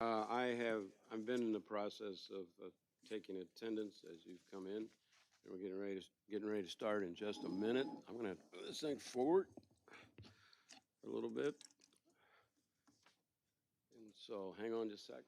I've been in the process of taking attendance as you've come in, and we're getting ready to start in just a minute. I'm gonna move this thing forward a little bit, and so hang on just a sec.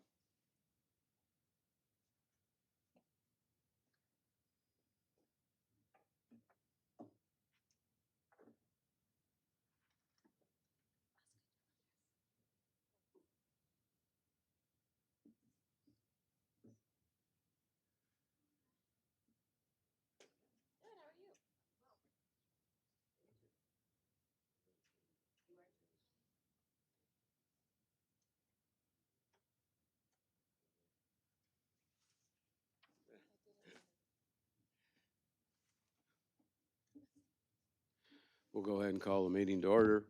We'll go ahead and call the meeting to order.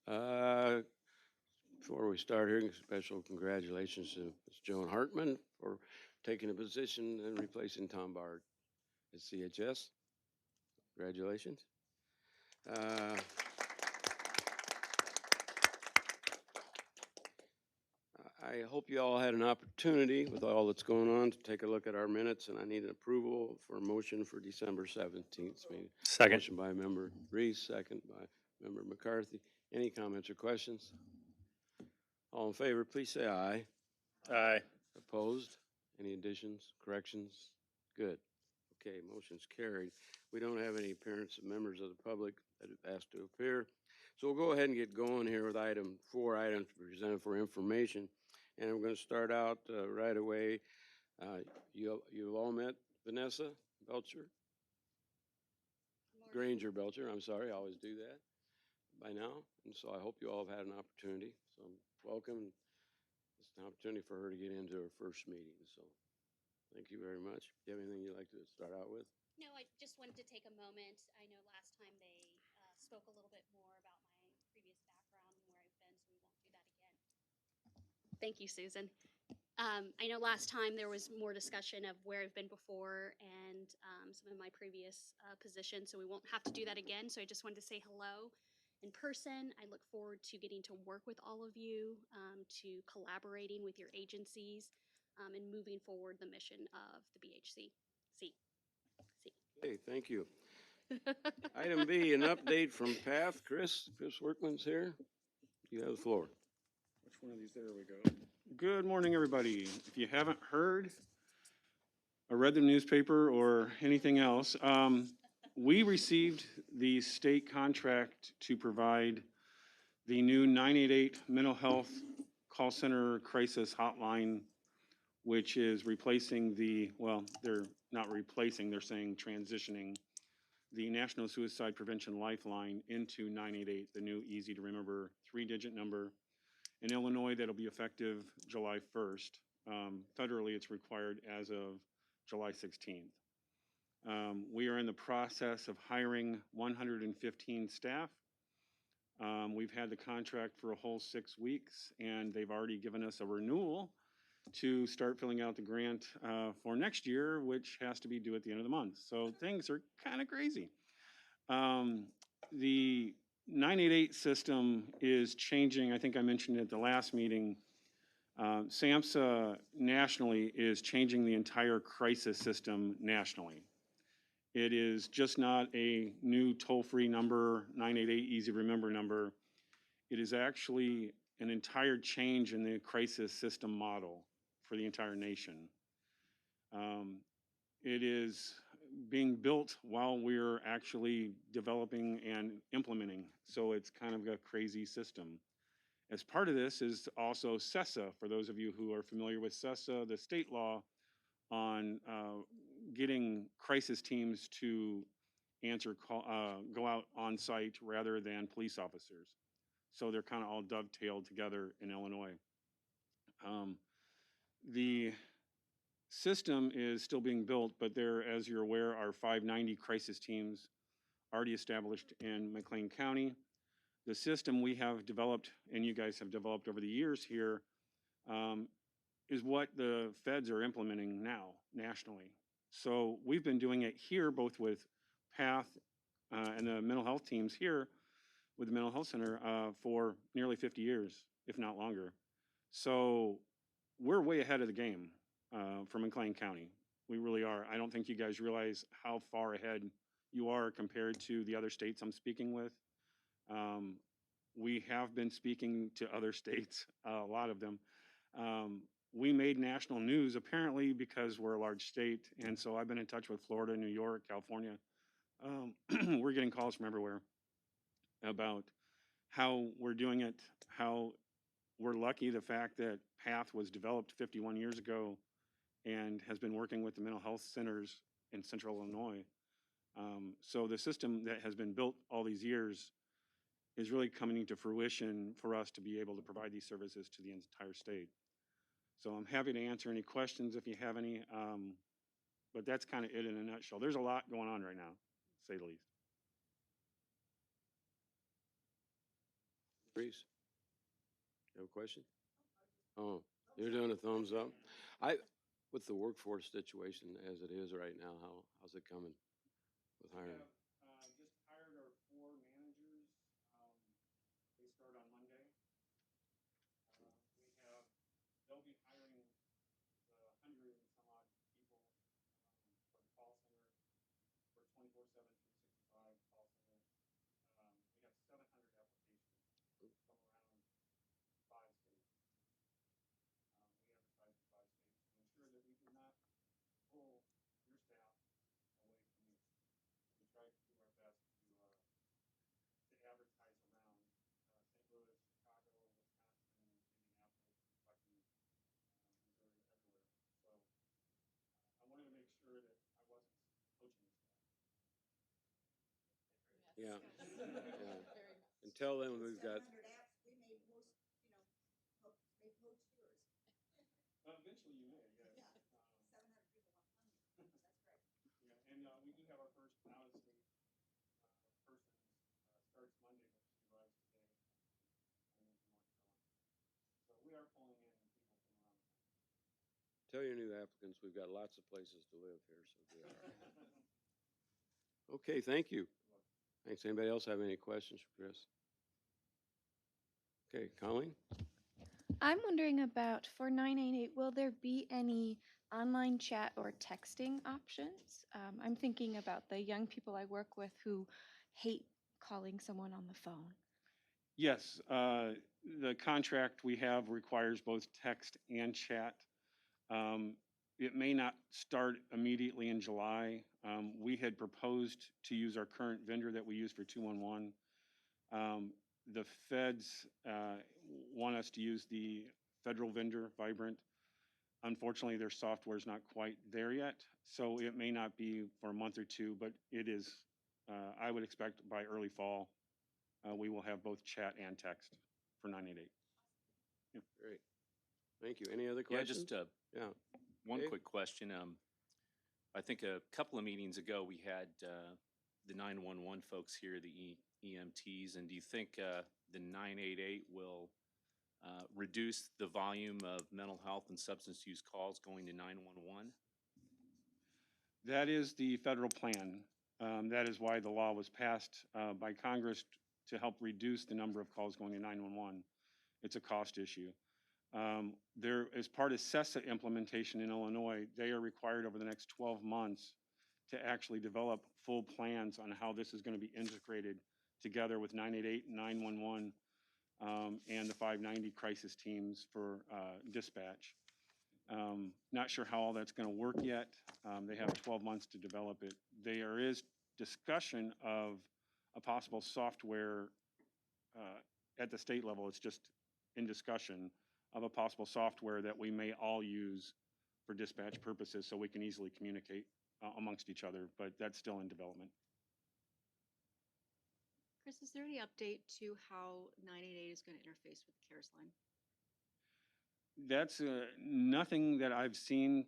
Uh, Before we start here, special congratulations to Ms. Joan Hartman for taking a position and replacing Tom Bard at CHS. Congratulations. Uh, I hope you all had an opportunity with all that's going on to take a look at our minutes, and I need an approval for a motion for December 17th meeting. Second. Motion by member Reese, second by member McCarthy. Any comments or questions? All in favor, please say aye. Aye. Opposed? Any additions, corrections? Good. Okay, motion's carried. We don't have any appearance of members of the public that have asked to appear. So we'll go ahead and get going here with item 4, items presented for information. And we're going to start out right away. You've all met Vanessa Belcher? Granger Belcher, I'm sorry, I always do that by now. And so I hope you all have had an opportunity. So welcome. It's an opportunity for her to get into her first meeting. So thank you very much. Do you have anything you'd like to start out with? No, I just wanted to take a moment. I know last time they spoke a little bit more about my previous background and where I've been, so we won't do that again. Thank you, Susan. I know last time there was more discussion of where I've been before and some of my previous positions, so we won't have to do that again. So I just wanted to say hello in person. I look forward to getting to work with all of you, to collaborating with your agencies, and moving forward the mission of the BHC. See. Hey, thank you. Item B, an update from PATH. Chris Workman's here. You have the floor. Which one of these? There we go. Good morning, everybody. If you haven't heard or read the newspaper or anything else, we received the state contract to provide the new 988 mental health call center crisis hotline, which is replacing well, they're not replacing, they're saying transitioning the National Suicide Prevention Lifeline into 988, the new easy to remember 3-digit number. In Illinois, that'll be effective July 1st. Federally, it's required as of July 16th. We are in the process of hiring 115 staff. We've had the contract for a whole 6 weeks, and they've already given us a renewal to start filling out the grant for next year, which has to be due at the end of the month. So things are kind of crazy. The 988 system is changing. I think I mentioned it at the last meeting. SAMHSA nationally is changing the entire crisis system nationally. It is just not a new toll-free number, 988 easy to remember number. It is actually an entire change in the crisis system model for the entire nation. It is being built while we're actually developing and implementing. So it's kind of a crazy system. As part of this is also CESA, for those of you who are familiar with CESA, the state law on getting crisis teams to go out on site rather than police officers. So they're kind of all dovetailed together in Illinois. The system is still being built, but there, as you're aware, are 590 crisis teams already established in McLean County. The system we have developed, and you guys have developed over the years here, is what the feds are implementing now nationally. So we've been doing it here, both with PATH and the mental health teams here with the mental health center for nearly 50 years, if not longer. So we're way ahead of the game for McLean County. We really are. I don't think you guys realize how far ahead you are compared to the other states I'm speaking with. Um, we have been speaking to other states, a lot of them. Um, we made national news apparently because we're a large state. And so I've been in touch with Florida, New York, California. We're getting calls from everywhere about how we're doing it, how we're lucky the fact that PATH was developed 51 years ago and has been working with the mental health centers in central Illinois. So the system that has been built all these years is really coming to fruition for us to be able to provide these services to the entire state. So I'm happy to answer any questions if you have any, but that's kind of it in a nutshell. There's a lot going on right now, to say the least. Reese, you have a question? Oh, you're doing a thumbs up. With the workforce situation as it is right now, how's it coming with hiring? Just hired our 4 managers. They start on Monday. They'll be hiring the 100 and some odd people for the call center, for 24/7, 365 call center. We have 700 applications from around 5 states. We advertise in 5 states to ensure that we do not pull your staff away from you. We try to do our best to advertise around St. Louis, Chicago, Wisconsin, Indianapolis, Kentucky, Missouri, everywhere. So I wanted to make sure that I wasn't poaching the staff. Yeah. Yeah. And tell them we've got, 700 apps, we may most, may poach yours. Eventually you may, yes. Yeah. 700 people want to come here. That's great. Yeah, and we do have our first out-of-state person starts Monday, but she arrives today. Coming in from North Carolina. So we are pulling in people from around the country. tell your new applicants, we've got lots of places to live here, so be all right. Okay, thank you. Thanks. Anybody else have any questions for Chris? Okay, Colleen? I'm wondering about for 988, will there be any online chat or texting options? I'm thinking about the young people I work with who hate calling someone on the phone. Yes, the contract we have requires both text and chat. It may not start immediately in July. We had proposed to use our current vendor that we use for 211. The feds want us to use the federal vendor, Vibrant. Unfortunately, their software is not quite there yet, so it may not be for a month or two, but it is, I would expect by early fall, we will have both chat and text for 988. Great. Thank you. Any other Yeah, questions? just Yeah. one Dave? quick question. I think a couple of meetings ago, we had the 911 folks here, the EMTs, and do you think the 988 will reduce the volume of mental health and substance use calls going to 911? That is the federal plan. That is why the law was passed by Congress to help reduce the number of calls going to 911. It's a cost issue. There, as part of CESA implementation in Illinois, they are required over the next 12 months to actually develop full plans on how this is going to be integrated together with 988 and 911 and the 590 crisis teams for dispatch. Not sure how all that's going to work yet. They have 12 months to develop it. There is discussion of a possible software at the state level. It's just in discussion of a possible software that we may all use for dispatch purposes so we can easily communicate amongst each other, but that's still in development. Chris, is there any update to how 988 is going to interface with the CARES line? That's nothing that I've seen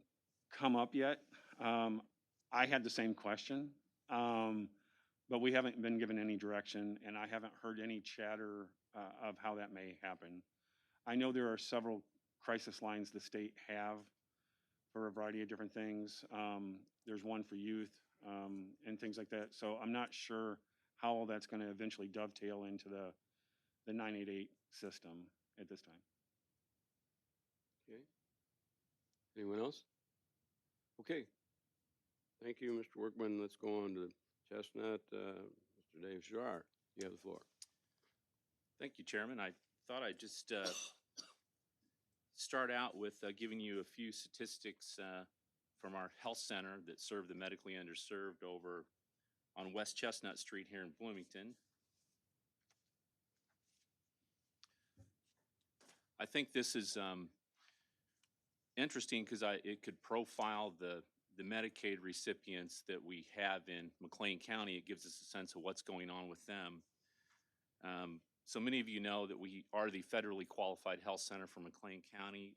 come up yet. I had the same question, but we haven't been given any direction, and I haven't heard any chatter of how that may happen. I know there are several crisis lines the state have for a variety of different things. There's one for youth and things like that. So I'm not sure how all that's going to eventually dovetail into the 988 system at this time. Okay. Anyone else? Okay. Thank you, Mr. Workman. Let's go on to Chestnut. Mr. Dave Schar, you have the floor. Thank you, Chairman. I thought I'd just start out with giving you a few statistics from our health center that serve the medically underserved over on West Chestnut Street here in Bloomington. I think this is interesting because it could profile the Medicaid recipients that we have in McLean County. It gives us a sense of what's going on with them. So many of you know that we are the federally qualified health center for McLean County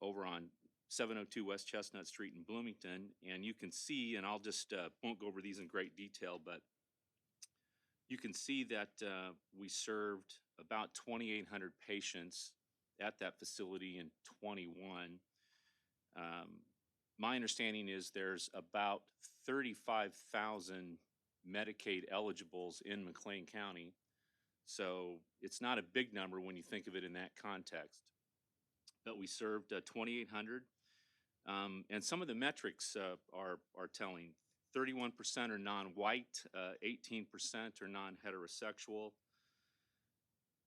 over on 702 West Chestnut Street in Bloomington. And you can see, and I'll just won't go over these in great detail, but you can see that we served about 2,800 patients at that facility in 21. My understanding is there's about 35,000 Medicaid eligibles in McLean County. So it's not a big number when you think of it in that context. But we served 2,800. And some of the metrics are telling. 31% are non-white, 18% are non-heterosexual.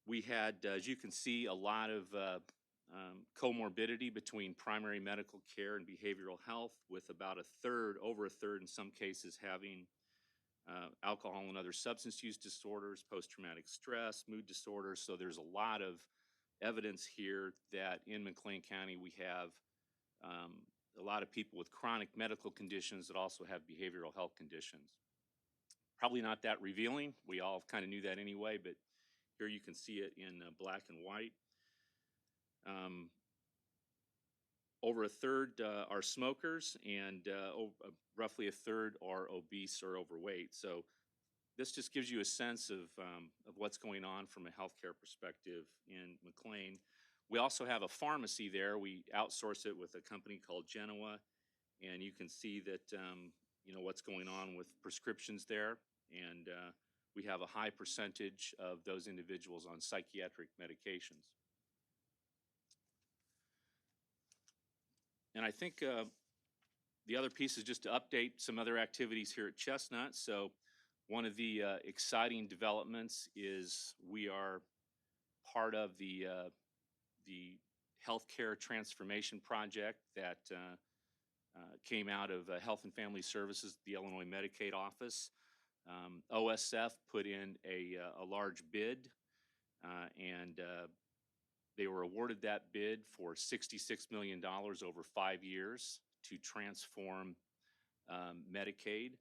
We had, as you can see, a lot of comorbidity between primary medical care and behavioral health, with about a third, over a third in some cases, having alcohol and other substance use disorders, post-traumatic stress, mood disorders. So there's a lot of evidence here that in McLean County we have a lot of people with chronic medical conditions that also have behavioral health conditions. Probably not that revealing. We all kind of knew that anyway, but here you can see it in black and white. Over a third are smokers, and roughly a third are obese or overweight. So this just gives you a sense of what's going on from a healthcare perspective in McLean. We also have a pharmacy there. We outsource it with a company called Genoa, and you can see that you know what's going on with prescriptions there. And we have a high percentage of those individuals on psychiatric medications. And I think the other piece is just to update some other activities here at Chestnut. So one of the exciting developments is we are part of the healthcare transformation project that came out of Health and Family Services, the Illinois Medicaid office. OSF put in a large bid, and they were awarded that bid for $66 million over 5 years to transform Medicaid.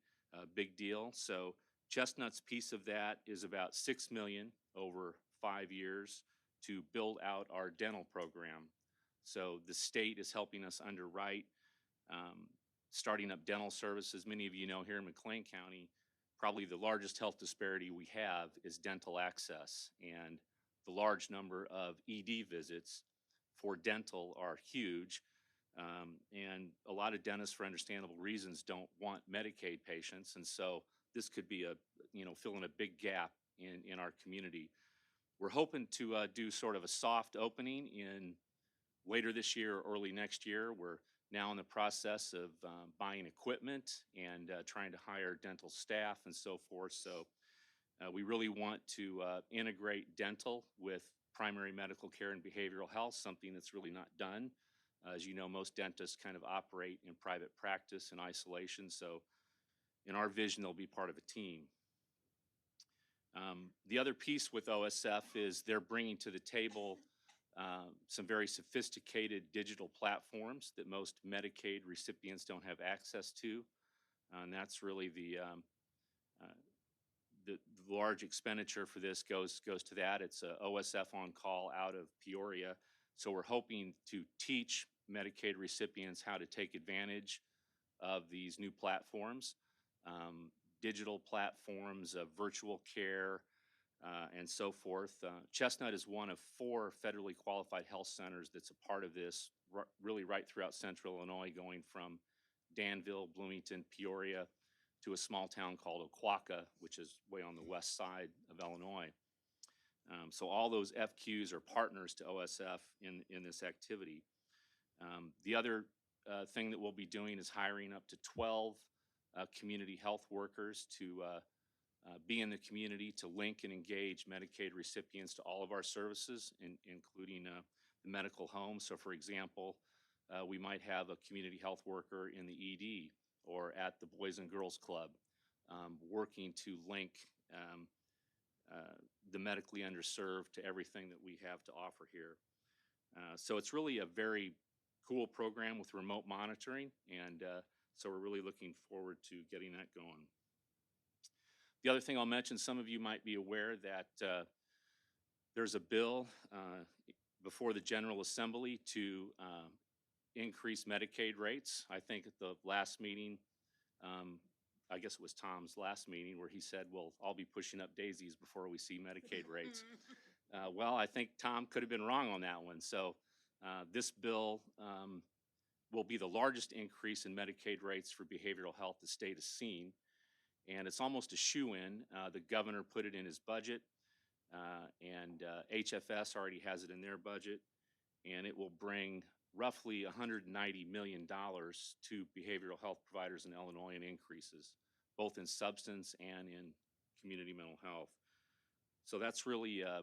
Big deal. So Chestnut's piece of that is about $6 million over 5 years to build out our dental program. So the state is helping us underwrite starting up dental services. Many of you know here in McLean County, probably the largest health disparity we have is dental access, and the large number of ED visits for dental are huge. And a lot of dentists, for understandable reasons, don't want Medicaid patients, and so this could be fill in a big gap in our community. We're hoping to do sort of a soft opening in later this year or early next year. We're now in the process of buying equipment and trying to hire dental staff and so forth. So we really want to integrate dental with primary medical care and behavioral health, something that's really not done. As you know, most dentists kind of operate in private practice in isolation. So in our vision, they'll be part of a team. The other piece with OSF is they're bringing to the table some very sophisticated digital platforms that most Medicaid recipients don't have access to. And that's really the large expenditure for this goes to that. It's a OSF on call out of Peoria. So we're hoping to teach Medicaid recipients how to take advantage of these new platforms, digital platforms, virtual care, and so forth. Chestnut is one of 4 federally qualified health centers that's a part of this, really right throughout central Illinois, going from Danville, Bloomington, Peoria, to a small town called Oquawka, which is way on the west side of Illinois. So all those FQs are partners to OSF in this activity. The other thing that we'll be doing is hiring up to 12 community health workers to be in the community to link and engage Medicaid recipients to all of our services, including the medical home. So, for example, we might have a community health worker in the ED or at the Boys and Girls Club working to link the medically underserved to everything that we have to offer here. So it's really a very cool program with remote monitoring, and so we're really looking forward to getting that going. The other thing I'll mention, some of you might be aware that there's a bill before the General Assembly to increase Medicaid rates. I think at the last meeting, I guess it was Tom's last meeting, where he said, well, I'll be pushing up daisies before we see Medicaid rates. Well, I think Tom could have been wrong on that one. So this bill will be the largest increase in Medicaid rates for behavioral health the state has seen. And it's almost a shoo-in. The governor put it in his budget, and HFS already has it in their budget. And it will bring roughly $190 million to behavioral health providers in Illinois in increases, both in substance and in community mental health. So that's really a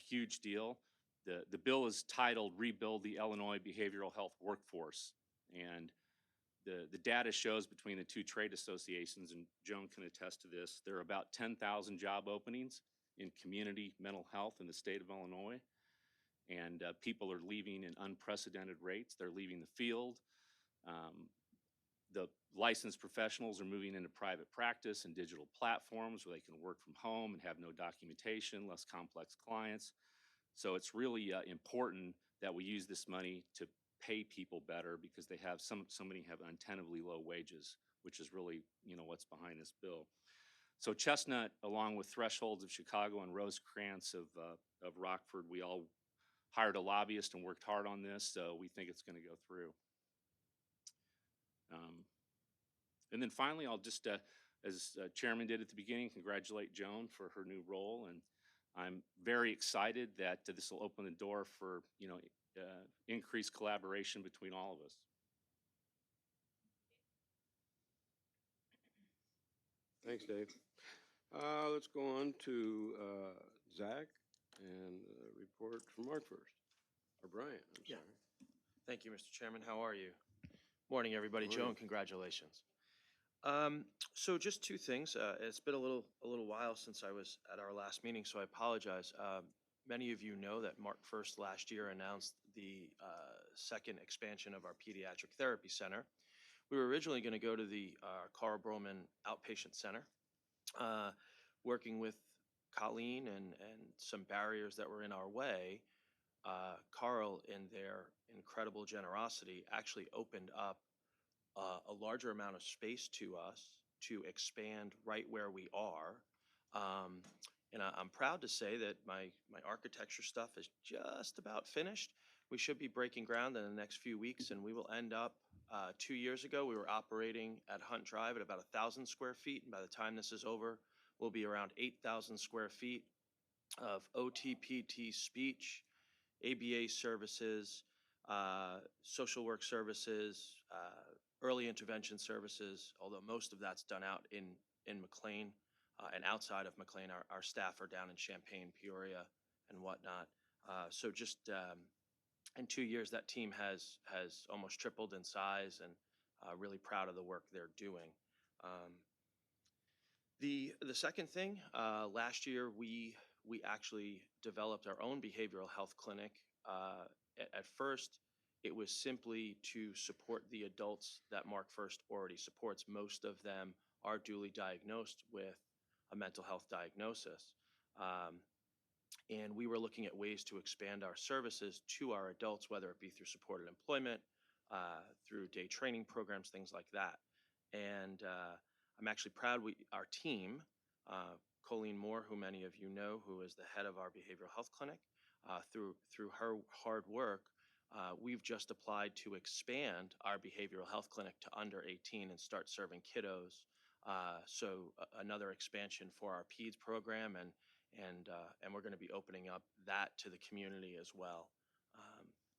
huge deal. The bill is titled Rebuild the Illinois Behavioral Health Workforce. And the data shows between the two trade associations, and Joan can attest to this, there are about 10,000 job openings in community mental health in the state of Illinois. And people are leaving in unprecedented rates. They're leaving the field. The licensed professionals are moving into private practice and digital platforms where they can work from home and have no documentation, less complex clients. So it's really important that we use this money to pay people better, because they have so many have untenably low wages, which is really, what's behind this bill. So Chestnut, along with Thresholds of Chicago and Rosecrans of Rockford, we all hired a lobbyist and worked hard on this, so we think it's going to go through. And then finally, I'll just, as chairman did at the beginning, congratulate Joan for her new role. And I'm very excited that this will open the door for, increased collaboration between all of us. Thanks, Dave. Let's go on to Zach and report from Mark first. Or Brian, I'm Yeah. sorry. Thank you, Mr. Chairman. How are you? Morning, everybody. Morning. Joan, congratulations. So just two things. It's been a little while since I was at our last meeting, so I apologize. Many of you know that March 1st last year announced the second expansion of our pediatric therapy center. We were originally going to go to the Carl Broman Outpatient Center, working with Colleen and some barriers that were in our way. Carl, in their incredible generosity, actually opened up a larger amount of space to us to expand right where we are. And I'm proud to say that my architecture stuff is just about finished. We should be breaking ground in the next few weeks, and we will end up, 2 years ago, we were operating at Hunt Drive at about 1,000 square feet. And by the time this is over, we'll be around 8,000 square feet of OTPT speech, ABA services, social work services, early intervention services, although most of that's done out in McLean and outside of McLean. Our staff are down in Champaign, Peoria, and whatnot. So just in 2 years, that team has almost tripled in size, and really proud of the work they're doing. The second thing, last year we actually developed our own behavioral health clinic. At first, it was simply to support the adults that Mark First already supports. Most of them are duly diagnosed with a mental health diagnosis. And we were looking at ways to expand our services to our adults, whether it be through supported employment, through day training programs, things like that. And I'm actually proud our team, Colleen Moore, who many of you know, who is the head of our behavioral health clinic, through her hard work, we've just applied to expand our behavioral health clinic to under 18 and start serving kiddos. So another expansion for our PEDS program, and we're going to be opening up that to the community as well.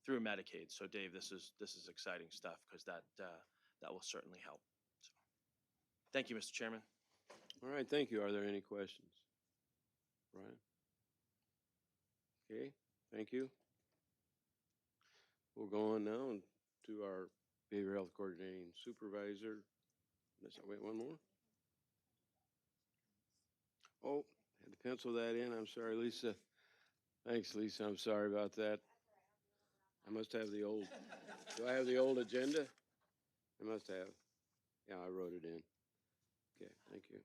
through Medicaid. So Dave, this is exciting stuff because that will certainly help. So, thank you, Mr. Chairman. All right, thank you. Are there any questions? Brian? Okay, thank you. We'll go on now to our behavioral health coordinating supervisor. Wait, one more? Oh, had to pencil that in. I'm sorry, Lisa. Thanks, Lisa. I'm sorry about that. I must have the old, do I have the old agenda? I must have. Yeah, I wrote it in. Okay, thank you.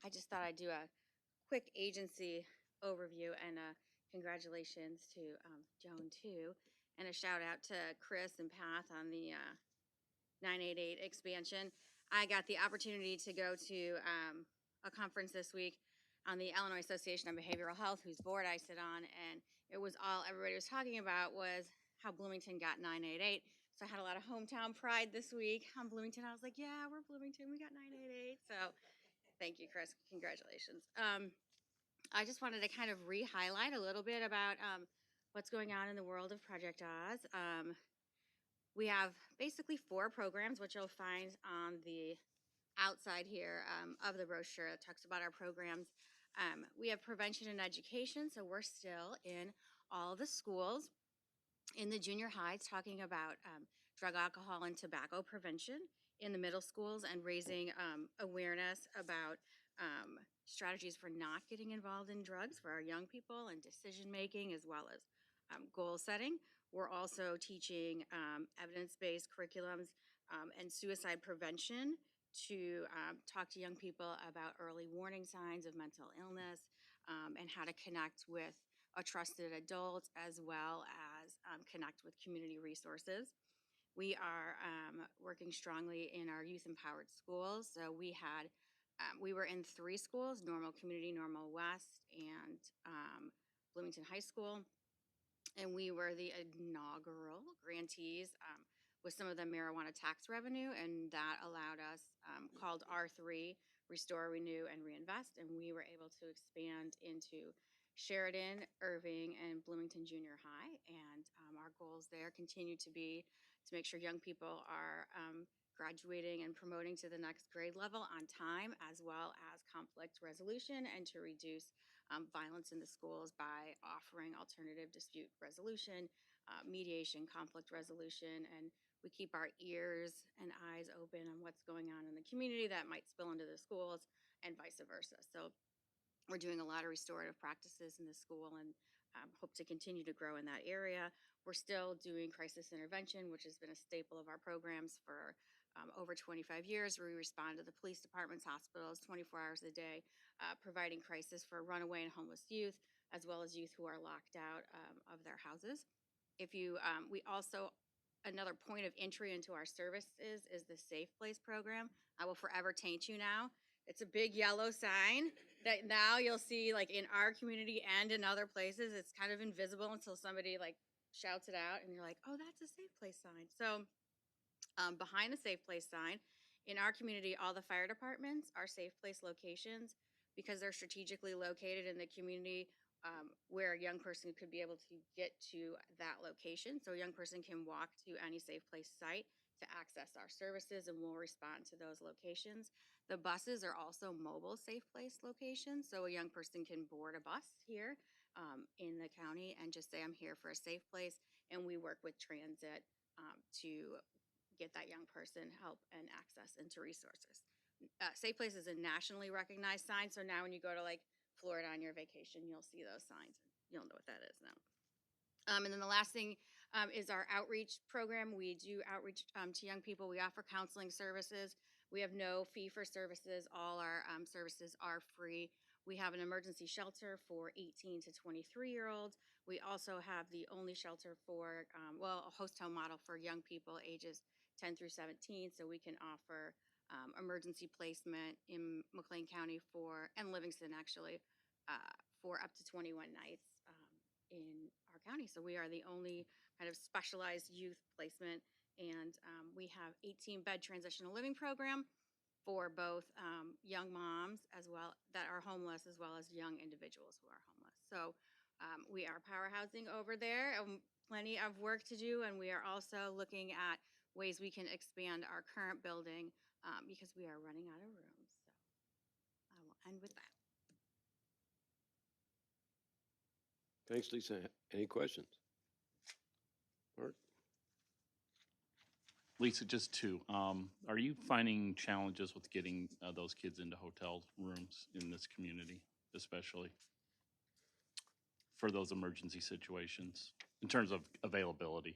I just thought I'd do a quick agency overview and congratulations to Joan too, and a shout out to Chris and Path on the 988 expansion. I got the opportunity to go to a conference this week on the Illinois Association of Behavioral Health, whose board I sit on, and it was all everybody was talking about was how Bloomington got 988. So I had a lot of hometown pride this week on Bloomington. I was like, yeah, we're Bloomington. We got 988. So thank you, Chris. Congratulations. I just wanted to kind of re-highlight a little bit about what's going on in the world of Project Oz. We have basically 4 programs, which you'll find on the outside here of the brochure that talks about our programs. We have prevention and education, so we're still in all the schools. In the junior highs, talking about drug, alcohol, and tobacco prevention in the middle schools and raising awareness about strategies for not getting involved in drugs for our young people and decision making as well as goal setting. We're also teaching evidence-based curriculums and suicide prevention to talk to young people about early warning signs of mental illness and how to connect with a trusted adult as well as connect with community resources. We are working strongly in our youth empowered schools. So we were in 3 schools: Normal Community, Normal West, and Bloomington High School. And we were the inaugural grantees with some of the marijuana tax revenue, and that allowed us, called R3, Restore, Renew, and Reinvest, and we were able to expand into Sheridan, Irving, and Bloomington Junior High. And our goals there continue to be to make sure young people are graduating and promoting to the next grade level on time, as well as conflict resolution, and to reduce violence in the schools by offering alternative dispute resolution, mediation, conflict resolution, and we keep our ears and eyes open on what's going on in the community that might spill into the schools and vice versa. So we're doing a lot of restorative practices in the school and hope to continue to grow in that area. We're still doing crisis intervention, which has been a staple of our programs for over 25 years. We respond to the police departments, hospitals, 24 hours a day, providing crisis for runaway and homeless youth, as well as youth who are locked out of their houses. We also, another point of entry into our services is the Safe Place program. I will forever taint you now. It's a big yellow sign that now you'll see like in our community and in other places. It's kind of invisible until somebody like shouts it out and you're like, oh, that's a Safe Place sign. So behind the Safe Place sign, in our community, all the fire departments are Safe Place locations because they're strategically located in the community where a young person could be able to get to that location. So a young person can walk to any Safe Place site to access our services, and we'll respond to those locations. The buses are also mobile Safe Place locations, so a young person can board a bus here in the county and just say, I'm here for a safe place, and we work with transit to get that young person help and access into resources. Safe Place is a nationally recognized sign, so now when you go to like Florida on your vacation, you'll see those signs. You'll know what that is now. And then the last thing is our outreach program. We do outreach to young people. We offer counseling services. We have no fee for services. All our services are free. We have an emergency shelter for 18 to 23-year-olds. We also have the only shelter for, a host home model for young people ages 10 through 17. So we can offer emergency placement in McLean County and Livingston actually, for up to 21 nights in our county. So we are the only kind of specialized youth placement, and we have 18-bed transitional living program for both young moms as well that are homeless, as well as young individuals who are homeless. So We are power housing over there, plenty of work to do, and we are also looking at ways we can expand our current building because we are running out of room. So I will end with that. Thanks, Lisa. Any questions? Mark? Lisa, just two. Are you finding challenges with getting those kids into hotel rooms in this community, especially for those emergency situations in terms of availability?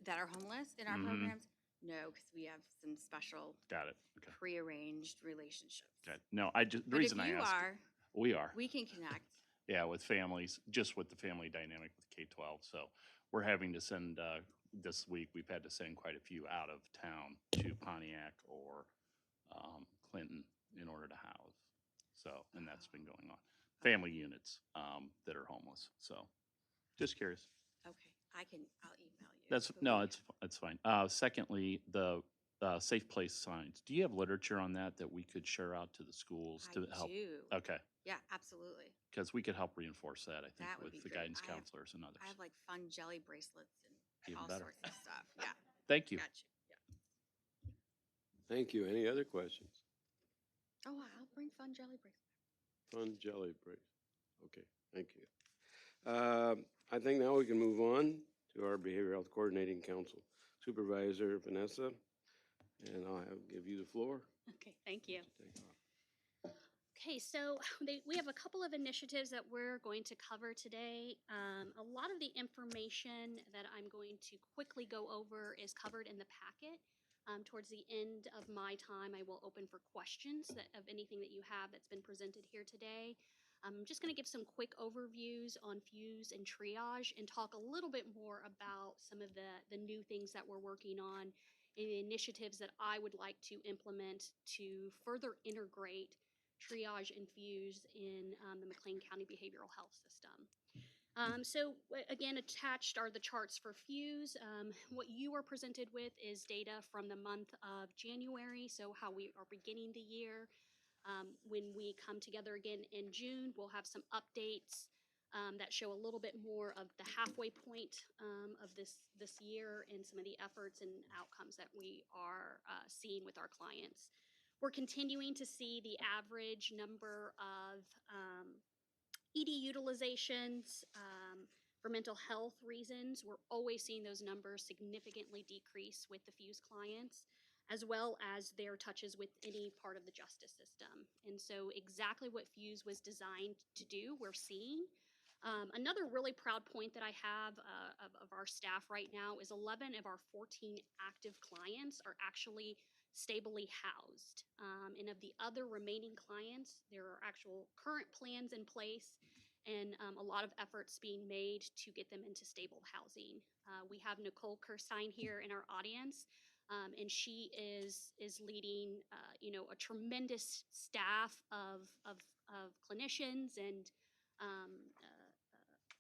That are homeless in our Mhm. programs? No, because we have some special Got it. Okay. prearranged relationships. Okay. No, the But if reason I you asked, are, we are. we can connect. Yeah, with families, just with the family dynamic with K-12. So we're having to send, this week, we've had to send quite a few out of town to Pontiac or Clinton in order to house. So, and that's been going on. Family units that are homeless. So just curious. Okay, I'll email you. That's, the no, link. it's fine. Secondly, the safe place signs. Do you have literature on that that we could share out to the schools to I help? do. Okay, Yeah, absolutely. because we could help reinforce that, I think, That would with be the great. guidance I have- counselors and others. I have like fun jelly bracelets and Even all better. sorts of stuff. Yeah, Thank you. got you. Yeah. Thank you. Any other questions? Oh, I'll bring fun jelly bracelets. Fun jelly break. Okay, thank you. I think now we can move on to our Behavioral Health Coordinating Council Supervisor Vanessa, and give you the floor. Okay, thank you. Take off. Okay, so we have a couple of initiatives that we're going to cover today. A lot of the information that I'm going to quickly go over is covered in the packet. Towards the end of my time, I will open for questions of anything that you have that's been presented here today. I'm just going to give some quick overviews on Fuse and Triage and talk a little bit more about some of the new things that we're working on and the initiatives that I would like to implement to further integrate Triage and Fuse in the McLean County Behavioral Health System. Again, attached are the charts for Fuse. What you are presented with is data from the month of January, so how we are beginning the year. When we come together again in June, we'll have some updates that show a little bit more of the halfway point of this year and some of the efforts and outcomes that we are seeing with our clients. We're continuing to see the average number of ED utilizations for mental health reasons. We're always seeing those numbers significantly decrease with the Fuse clients, as well as their touches with any part of the justice system. And so exactly what Fuse was designed to do, we're seeing. Another really proud point that I have of our staff right now is 11 of our 14 active clients are actually stably housed. And of the other remaining clients, there are actual current plans in place and a lot of efforts being made to get them into stable housing. We have Nicole Kirstein here in our audience, and she is leading, a tremendous staff of clinicians and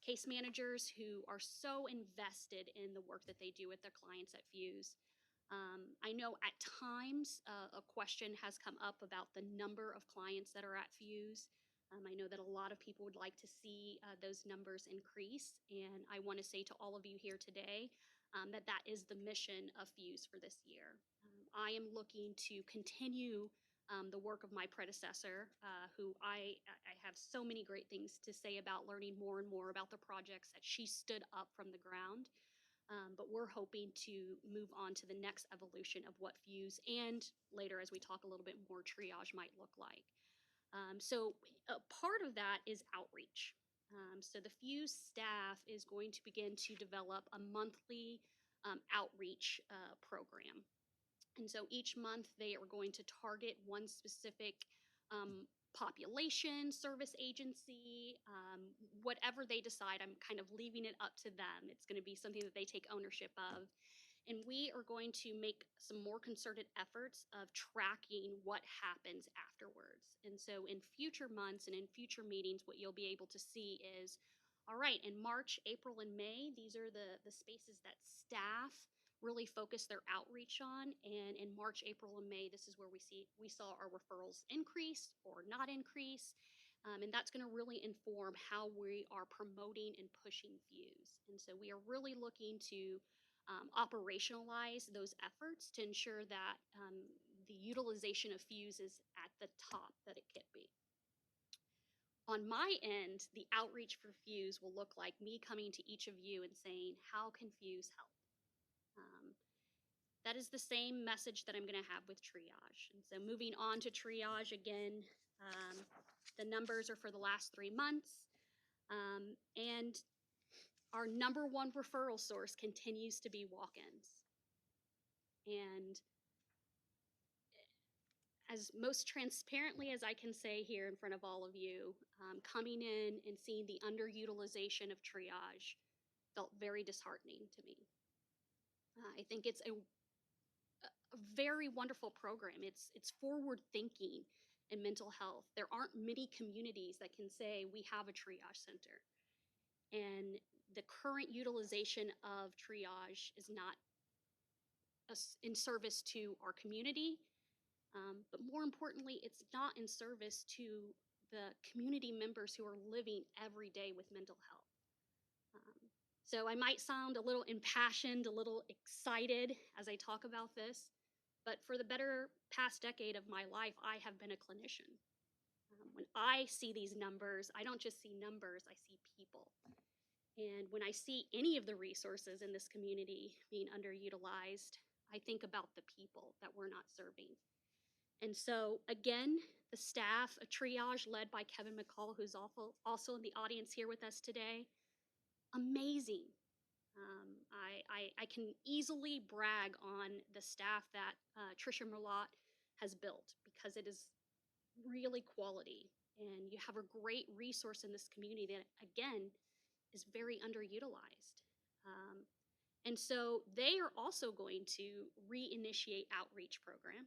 case managers who are so invested in the work that they do with their clients at Fuse. I know at times a question has come up about the number of clients that are at Fuse. I know that a lot of people would like to see those numbers increase, and I want to say to all of you here today that is the mission of Fuse for this year. I am looking to continue the work of my predecessor, who I have so many great things to say about, learning more and more about the projects that she stood up from the ground. But we're hoping to move on to the next evolution of what Fuse and later, as we talk a little bit more, Triage might look like. So a part of that is outreach. So the Fuse staff is going to begin to develop a monthly outreach program. And so each month they are going to target one specific population, service agency, whatever they decide. I'm kind of leaving it up to them. It's going to be something that they take ownership of. And we are going to make some more concerted efforts of tracking what happens afterwards. And so in future months and in future meetings, what you'll be able to see is, all right, in March, April, and May, these are the spaces that staff really focus their outreach on. And in March, April, and May, this is where we saw our referrals increase or not increase. And that's going to really inform how we are promoting and pushing Fuse. And so we are really looking to operationalize those efforts to ensure that the utilization of Fuse is at the top that it could be. On my end, the outreach for Fuse will look like me coming to each of you and saying, how can Fuse help? That is the same message that I'm going to have with triage. And so moving on to triage again, the numbers are for the last 3 months. And our number one referral source continues to be walk-ins. And as most transparently as I can say here in front of all of you, coming in and seeing the underutilization of triage felt very disheartening to me. I think it's a very wonderful program. It's forward thinking in mental health. There aren't many communities that can say we have a triage center. And the current utilization of triage is not in service to our community, but more importantly, it's not in service to the community members who are living every day with mental health. So I might sound a little impassioned, a little excited as I talk about this, but for the better past decade of my life, I have been a clinician. When I see these numbers, I don't just see numbers, I see people. And when I see any of the resources in this community being underutilized, I think about the people that we're not serving. And so, again, the staff, a triage led by Kevin McCall, who's also in the audience here with us today, amazing. I can easily brag on the staff that Tricia Merlot has built because it is really quality. And you have a great resource in this community that, again, is very underutilized. And so they are also going to reinitiate outreach program.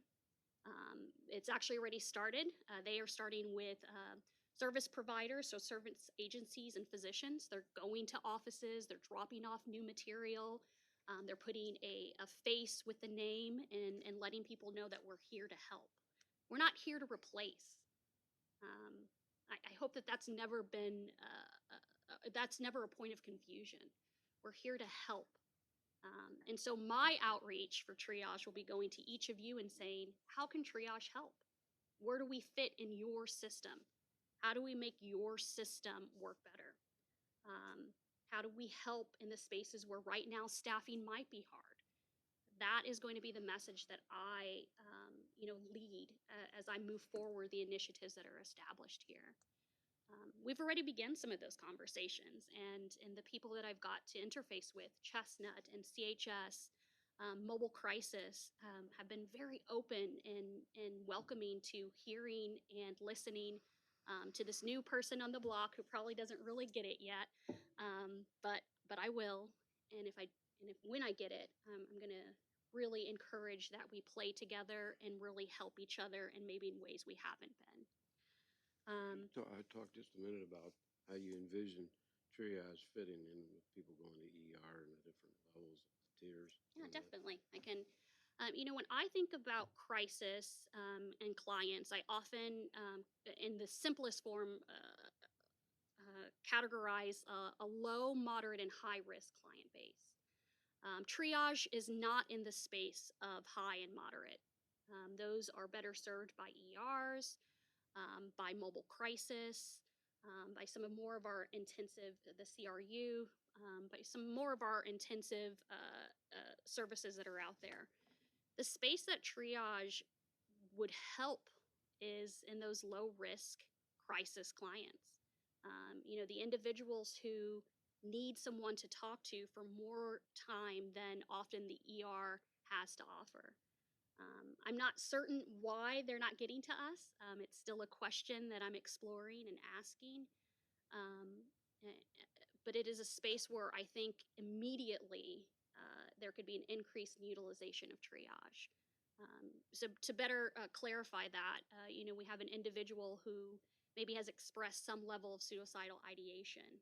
It's actually already started. They are starting with service providers, so service agencies and physicians. They're going to offices, they're dropping off new material, they're putting a face with the name and letting people know that we're here to help. We're not here to replace. I hope that that's never been, that's never a point of confusion. We're here to help. And so my outreach for triage will be going to each of you and saying, how can triage help? Where do we fit in your system? How do we make your system work better? How do we help in the spaces where right now staffing might be hard? That is going to be the message that I, lead as I move forward the initiatives that are established here. We've already begun some of those conversations, and the people that I've got to interface with, Chestnut and CHS, Mobile Crisis, have been very open and welcoming to hearing and listening to this new person on the block who probably doesn't really get it yet, but I will. And when I get it, I'm gonna really encourage that we play together and really help each other, and maybe in ways we haven't been. I talked just a minute about how you envision triage fitting in with people going to ER and the different levels of tiers. Yeah, definitely. I can, when I think about crisis and clients, I often, in the simplest form, categorize a low, moderate, and high risk client base. Triage is not in the space of high and moderate. Those are better served by ERs, by mobile crisis, by some of more of our intensive, the CRU, by some more of our intensive services that are out there. The space that triage would help is in those low risk crisis clients. The individuals who need someone to talk to for more time than often the ER has to offer. I'm not certain why they're not getting to us. It's still a question that I'm exploring and asking. But it is a space where I think immediately there could be an increase in utilization of triage. So to better clarify that, we have an individual who maybe has expressed some level of suicidal ideation.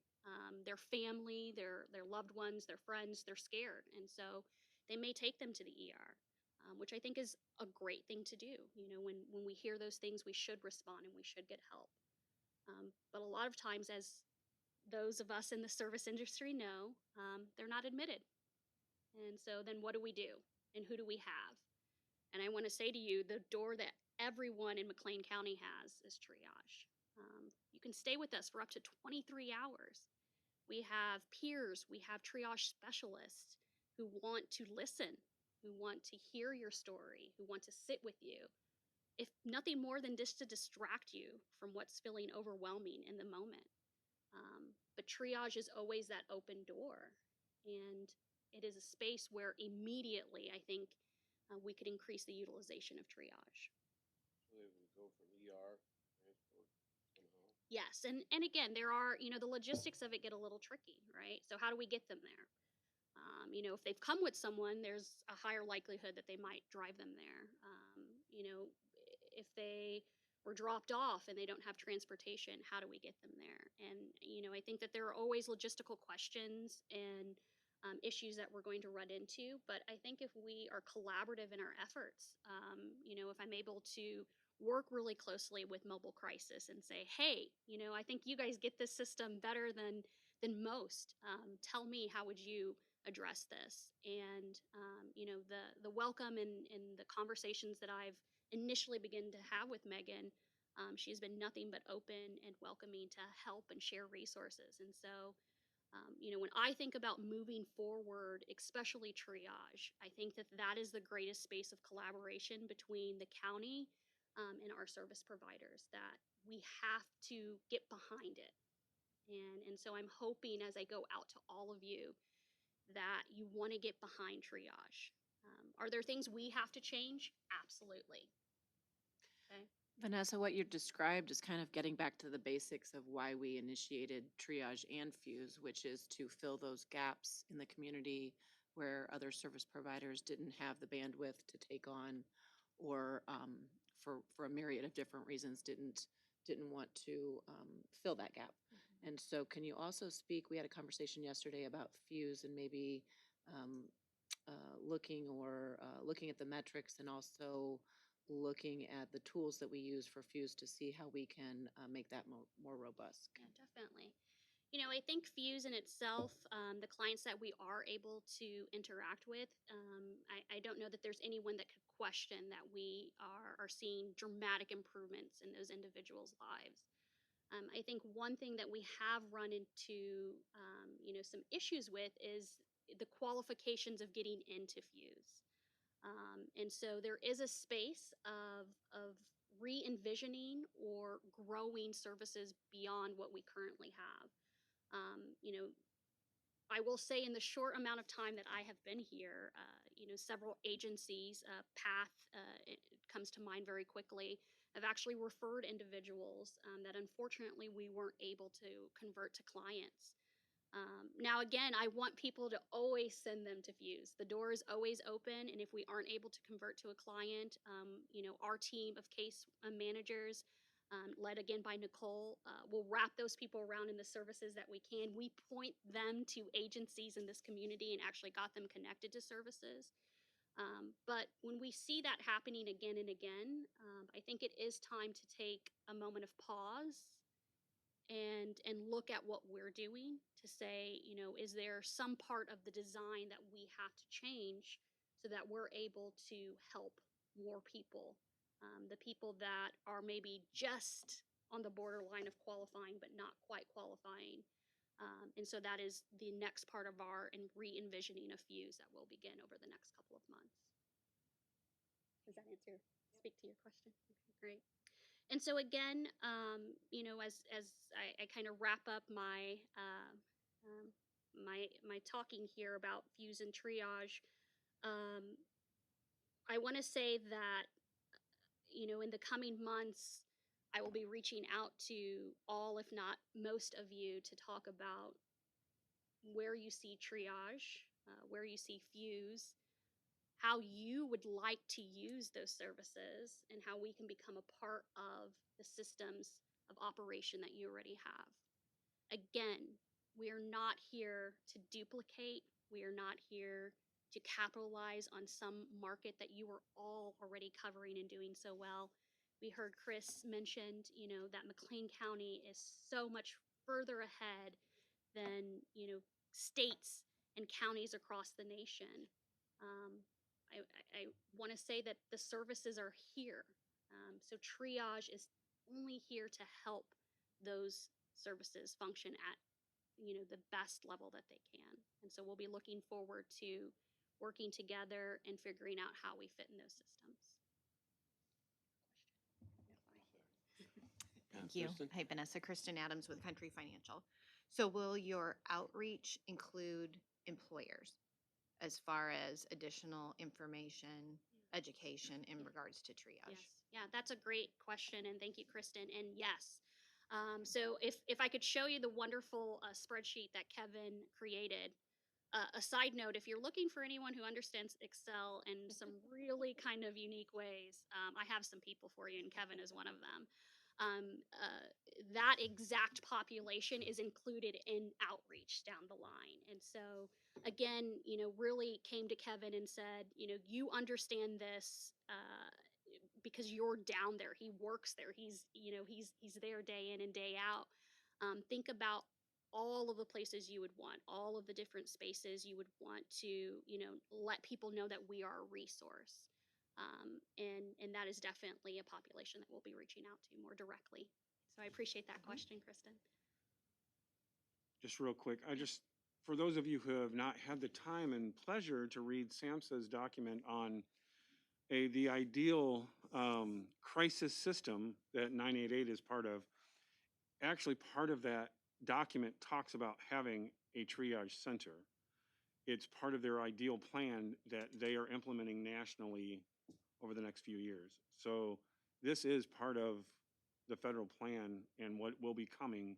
Their family, their loved ones, their friends, they're scared. And so they may take them to the ER. Which I think is a great thing to do. When we hear those things, we should respond and we should get help. But a lot of times, as those of us in the service industry know, they're not admitted. And so then what do we do? And who do we have? And I want to say to you, the door that everyone in McLean County has is triage. You can stay with us for up to 23 hours. We have peers, we have triage specialists who want to listen, who want to hear your story, who want to sit with you, if nothing more than just to distract you from what's feeling overwhelming in the moment. But triage is always that open door. And it is a space where immediately, I think, we could increase the utilization of triage. So they would go from ER, transport somehow. Yes, and again, there are, the logistics of it get a little tricky, right? So how do we get them there? If they've come with someone, there's a higher likelihood that they might drive them there. If they were dropped off and they don't have transportation, how do we get them there? And, I think that there are always logistical questions and issues that we're going to run into. But I think if we are collaborative in our efforts, if I'm able to work really closely with mobile crisis and say, hey, I think you guys get this system better than most. Tell me, how would you address this? And the welcome and the conversations that I've initially begun to have with Megan, she has been nothing but open and welcoming to help and share resources. And so when I think about moving forward, especially triage, I think that is the greatest space of collaboration between the county and our service providers, that we have to get behind it. And so I'm hoping, as I go out to all of you, that you want to get behind triage. Are there things we have to change? Absolutely. Okay. Vanessa, what you described is kind of getting back to the basics of why we initiated triage and fuse, which is to fill those gaps in the community where other service providers didn't have the bandwidth to take on, or for a myriad of different reasons didn't want to fill that gap. Mm-hmm. And so can you also speak, we had a conversation yesterday about fuse and maybe looking at the metrics, and also looking at the tools that we use for Fuse to see how we can make that more robust. Yeah, definitely. I think Fuse in itself, the clients that we are able to interact with, I don't know that there's anyone that could question that we are seeing dramatic improvements in those individuals' lives. I think one thing that we have run into, some issues with is the qualifications of getting into Fuse. And so there is a space of re-envisioning or growing services beyond what we currently have. I will say, in the short amount of time that I have been here, several agencies, PATH it comes to mind very quickly, have actually referred individuals that unfortunately we weren't able to convert to clients. Now, again, I want people to always send them to Fuse. The door is always open, and if we aren't able to convert to a client, our team of case managers, led again by Nicole, will wrap those people around in the services that we can. We point them to agencies in this community and actually got them connected to services. But when we see that happening again and again, I think it is time to take a moment of pause and look at what we're doing to say, is there some part of the design that we have to change so that we're able to help more people, the people that are maybe just on the borderline of qualifying but not quite qualifying. And so that is the next part of our re-envisioning of Fuse that will begin over the next couple of months. Does that speak to your question? Okay, great. And so again, as I kind of wrap up my my talking here about Fuse and triage, I want to say that in the coming months, I will be reaching out to all, if not most of you, to talk about where you see triage, where you see Fuse, how you would like to use those services, and how we can become a part of the systems of operation that you already have. Again, we are not here to duplicate. We are not here to capitalize on some market that you are all already covering and doing so well. We heard Chris mentioned, that McLean County is so much further ahead than, states and counties across the nation. I want to say that the services are here. So triage is only here to help those services function at, the best level that they can. And so we'll be looking forward to working together and figuring out how we fit in those systems. Thank you. Kristen? Hi, Vanessa. Kristen Adams with Country Financial. So will your outreach include employers as far as additional information, education in regards to triage? Yes, yeah, that's a great question, and thank you, Kristen. And yes, so if I could show you the wonderful spreadsheet that Kevin created. A side note, if you're looking for anyone who understands Excel in some really kind of unique ways, I have some people for you, and Kevin is one of them. That exact population is included in outreach down the line. And so, again, really came to Kevin and said, you understand this because you're down there. He works there. He's there day in and day out. Think about all of the places you would want, all of the different spaces you would want to, let people know that we are a resource. And that is definitely a population that we'll be reaching out to more directly. So I appreciate that question, Kristen. Just real quick, for those of you who have not had the time and pleasure to read SAMHSA's document on the ideal crisis system that 988 is part of, actually part of that document talks about having a triage center. It's part of their ideal plan that they are implementing nationally over the next few years. So this is part of the federal plan and what will be coming.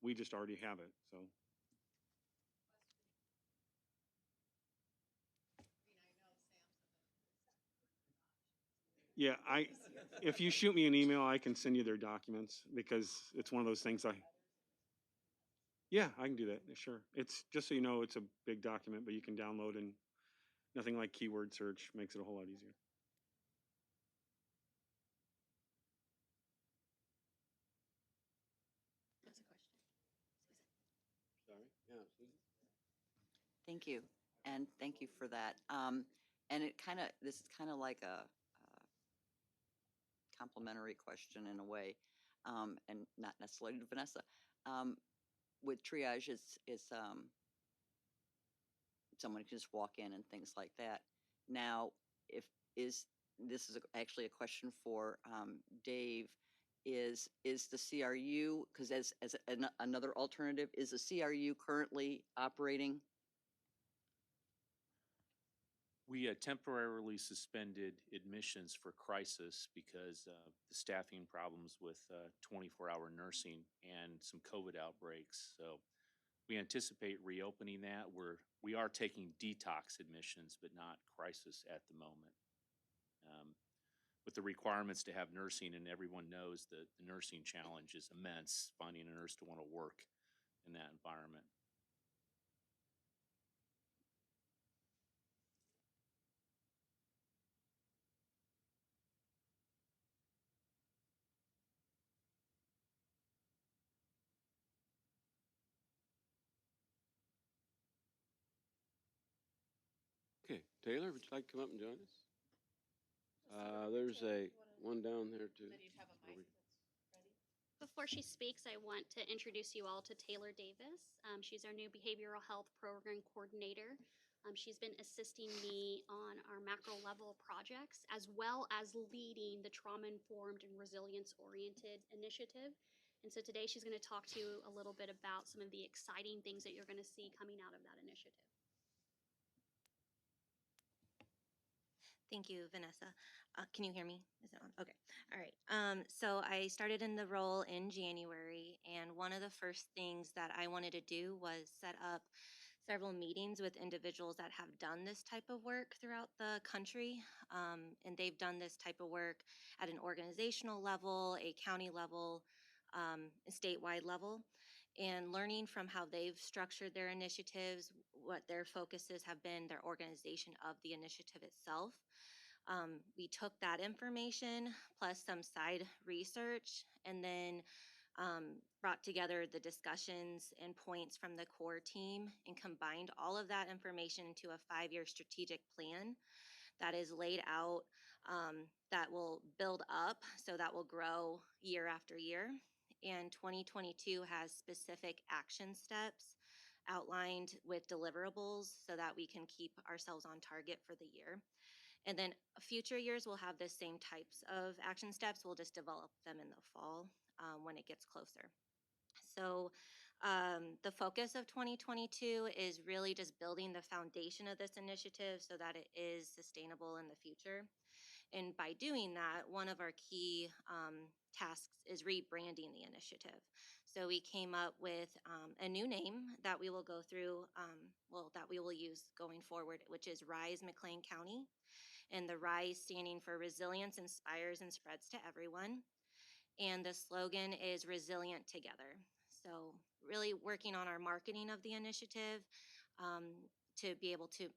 We just already have it, so. Yeah, if you shoot me an email, I can send you their documents because it's one of those things yeah, I can do that, sure. It's, just so you know, it's a big document, but you can download, and nothing like keyword search makes it a whole lot easier. That's a question. Sorry, yeah, Susan? Thank you, and thank you for that. And this is kind of like a complimentary question in a way, and not necessarily to Vanessa. With triage, it's someone can just walk in and things like that. Now, this is actually a question for Dave. Is the CRU, because as another alternative, is the CRU currently operating? We temporarily suspended admissions for crisis because of the staffing problems with 24-hour nursing and some COVID outbreaks. So we anticipate reopening that. We are taking detox admissions, but not crisis at the moment. With the requirements to have nursing, and everyone knows that the nursing challenge is immense, finding a nurse to want to work in that environment. Okay, Taylor, would you like to come up and join us? There's one down there too. Before she speaks, I want to introduce you all to Taylor Davis. She's our new behavioral health program coordinator. She's been assisting me on our macro level projects, as well as leading the trauma-informed and resilience-oriented initiative. And so today she's going to talk to you a little bit about some of the exciting things that you're going to see coming out of that initiative. Thank you, Vanessa. Can you hear me? Is it on? Okay. All right. So I started in the role in January, and one of the first things that I wanted to do was set up several meetings with individuals that have done this type of work throughout the country. And they've done this type of work at an organizational level, a county level, a statewide level, and learning from how they've structured their initiatives, what their focuses have been, their organization of the initiative itself. We took that information plus some side research and then brought together the discussions and points from the core team and combined all of that information into a 5-year strategic plan that is laid out, that will build up, so that will grow year after year. And 2022 has specific action steps outlined with deliverables so that we can keep ourselves on target for the year. And then future years will have the same types of action steps. We'll just develop them in the fall when it gets closer. So the focus of 2022 is really just building the foundation of this initiative so that it is sustainable in the future. And by doing that, one of our key tasks is rebranding the initiative. So we came up with a new name that we will go through, that we will use going forward, which is Rise McLean County. And the Rise standing for Resilience Inspires and Spreads to Everyone. And the slogan is Resilient Together. So really working on our marketing of the initiative to be able to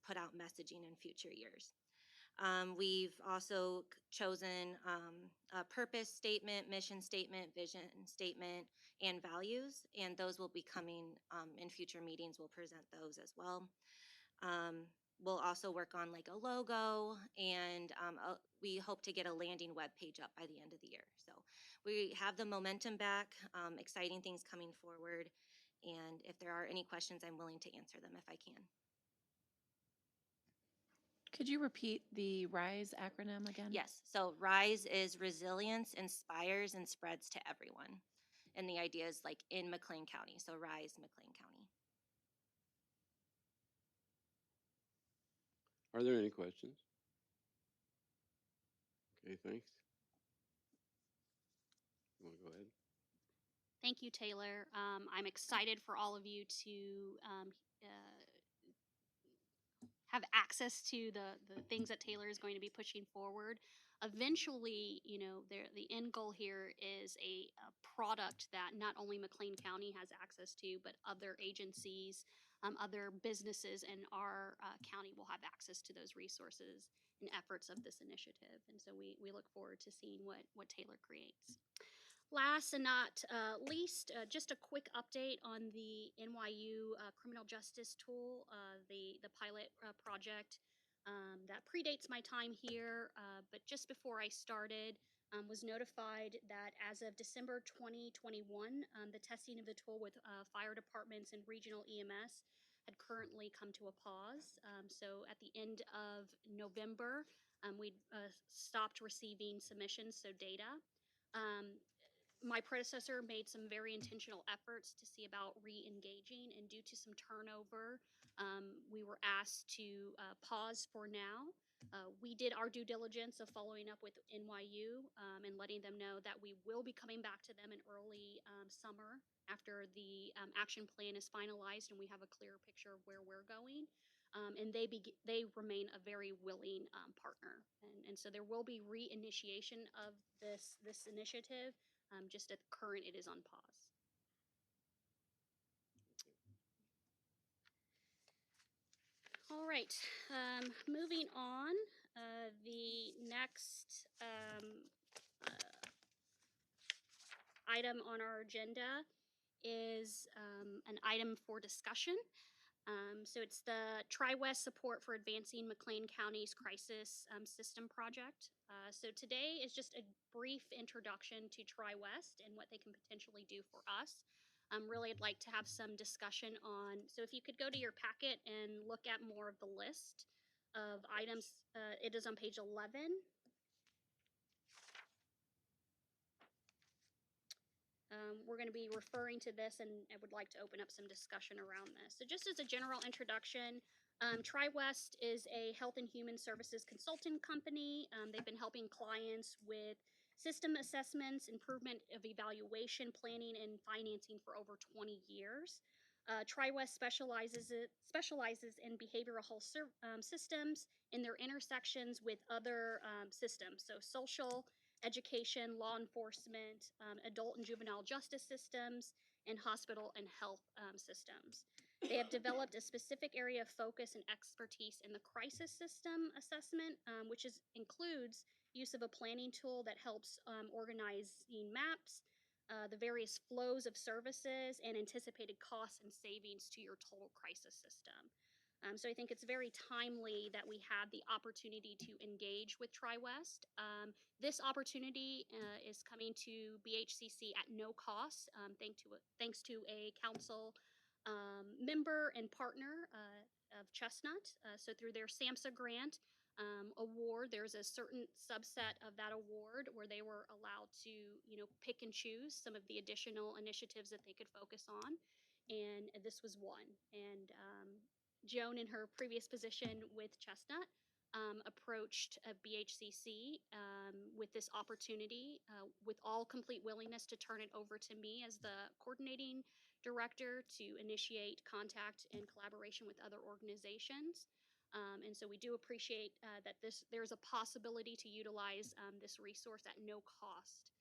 put out messaging in future years. We've also chosen a purpose statement, mission statement, vision statement, and values, and those will be coming in future meetings. We'll present those as well. We'll also work on like a logo, and we hope to get a landing web page up by the end of the year. So we have the momentum back, exciting things coming forward, and if there are any questions, I'm willing to answer them if I can. Could you repeat the RISE acronym again? Yes, so RISE is Resilience Inspires and Spreads to Everyone. And the idea is like in McLean County, so RISE McLean County. Are there any questions? Okay, thanks. You want to go ahead? Thank you, Taylor. I'm excited for all of you to have access to the things that Taylor is going to be pushing forward. Eventually, you know, the end goal here is a product that not only McLean County has access to, but other agencies, other businesses in our county will have access to those resources and efforts of this initiative. And so we look forward to seeing what Taylor creates. Last and not least, just a quick update on the NYU criminal justice tool, the pilot project that predates my time here, but just before I started, was notified that as of December 2021, the testing of the tool with fire departments and regional EMS had currently come to a pause. So at the end of November, we stopped receiving submissions, so data. My predecessor made some very intentional efforts to see about re-engaging, and due to some turnover, we were asked to pause for now. We did our due diligence of following up with NYU and letting them know that we will be coming back to them in early summer after the action plan is finalized and we have a clearer picture of where we're going. And they remain a very willing partner, and so there will be re-initiation of this initiative. Just at current, it is on pause. All right, moving on. The next item on our agenda is an item for discussion. So it's the Tri-West Support for Advancing McLean County's Crisis System Project. So today is just a brief introduction to Tri-West and what they can potentially do for us. Really, I'd like to have some discussion on, so if you could go to your packet and look at more of the list of items, it is on page 11. We're going to be referring to this, and I would like to open up some discussion around this. So just as a general introduction, Tri-West is a health and human services consulting company. They've been helping clients with system assessments, improvement of evaluation, planning, and financing for over 20 years. Tri-West specializes in behavioral health systems in their intersections with other systems, so social, education, law enforcement, adult and juvenile justice systems, and hospital and health systems. They have developed a specific area of focus and expertise in the crisis system assessment, which includes use of a planning tool that helps organizing maps, the various flows of services, and anticipated costs and savings to your total crisis system. So I think it's very timely that we have the opportunity to engage with TriWest. This opportunity is coming to BHCC at no cost, thanks to a council member and partner of Chestnut. So through their SAMHSA grant award, there's a certain subset of that award where they were allowed to, pick and choose some of the additional initiatives that they could focus on. And this was one. And Joan, in her previous position with Chestnut, approached BHCC with this opportunity with all complete willingness to turn it over to me as the coordinating director to initiate contact and collaboration with other organizations. And so we do appreciate that there's a possibility to utilize this resource at no cost.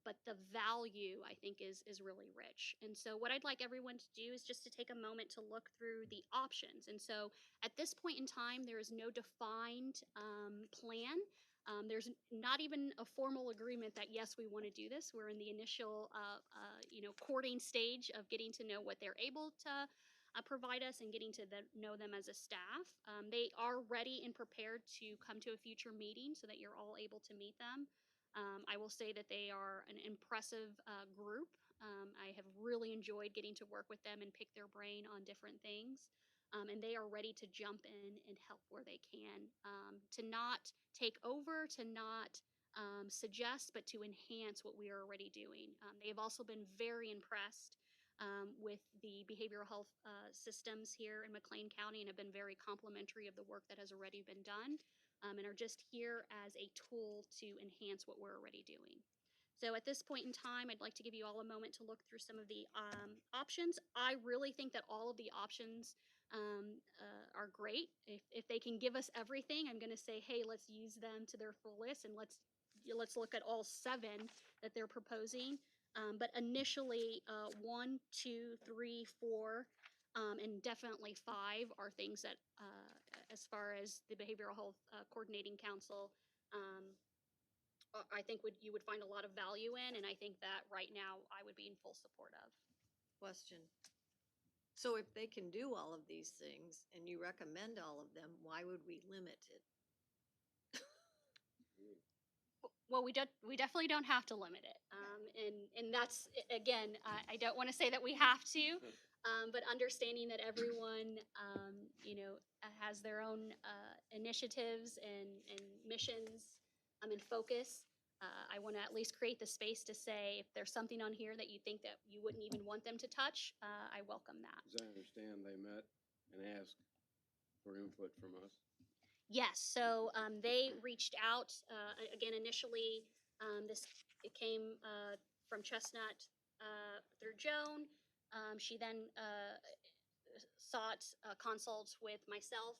But the value, I think, is really rich. And so what I'd like everyone to do is just to take a moment to look through the options. And so at this point in time, there is no defined plan. There's not even a formal agreement that, yes, we want to do this. We're in the initial, courting stage of getting to know what they're able to provide us and getting to know them as a staff. They are ready and prepared to come to a future meeting so that you're all able to meet them. I will say that they are an impressive group. I have really enjoyed getting to work with them and pick their brain on different things. And they are ready to jump in and help where they can, to not take over, to not suggest, but to enhance what we are already doing. They have also been very impressed with the behavioral health systems here in McLean County and have been very complimentary of the work that has already been done, and are just here as a tool to enhance what we're already doing. So at this point in time, I'd like to give you all a moment to look through some of the options. I really think that all of the options are great. If they can give us everything, I'm going to say, hey, let's use them to their fullest, and let's look at all 7 that they're proposing. But initially, 1, 2, 3, 4, and definitely 5 are things that, as far as the Behavioral Health Coordinating Council, I think you would find a lot of value in, and I think that right now I would be in full support of. Question. So if they can do all of these things and you recommend all of them, why would we limit it? Well, we definitely don't have to limit it, and that's again, I don't want to say that we have to, but understanding that everyone, has their own initiatives and missions, and focus. I want to at least create the space to say if there's something on here that you think that you wouldn't even want them to touch, I welcome that. As I understand, they met and asked for input from us. Yes, so they reached out again initially. It came from Chestnut through Joan. She then sought consults with myself,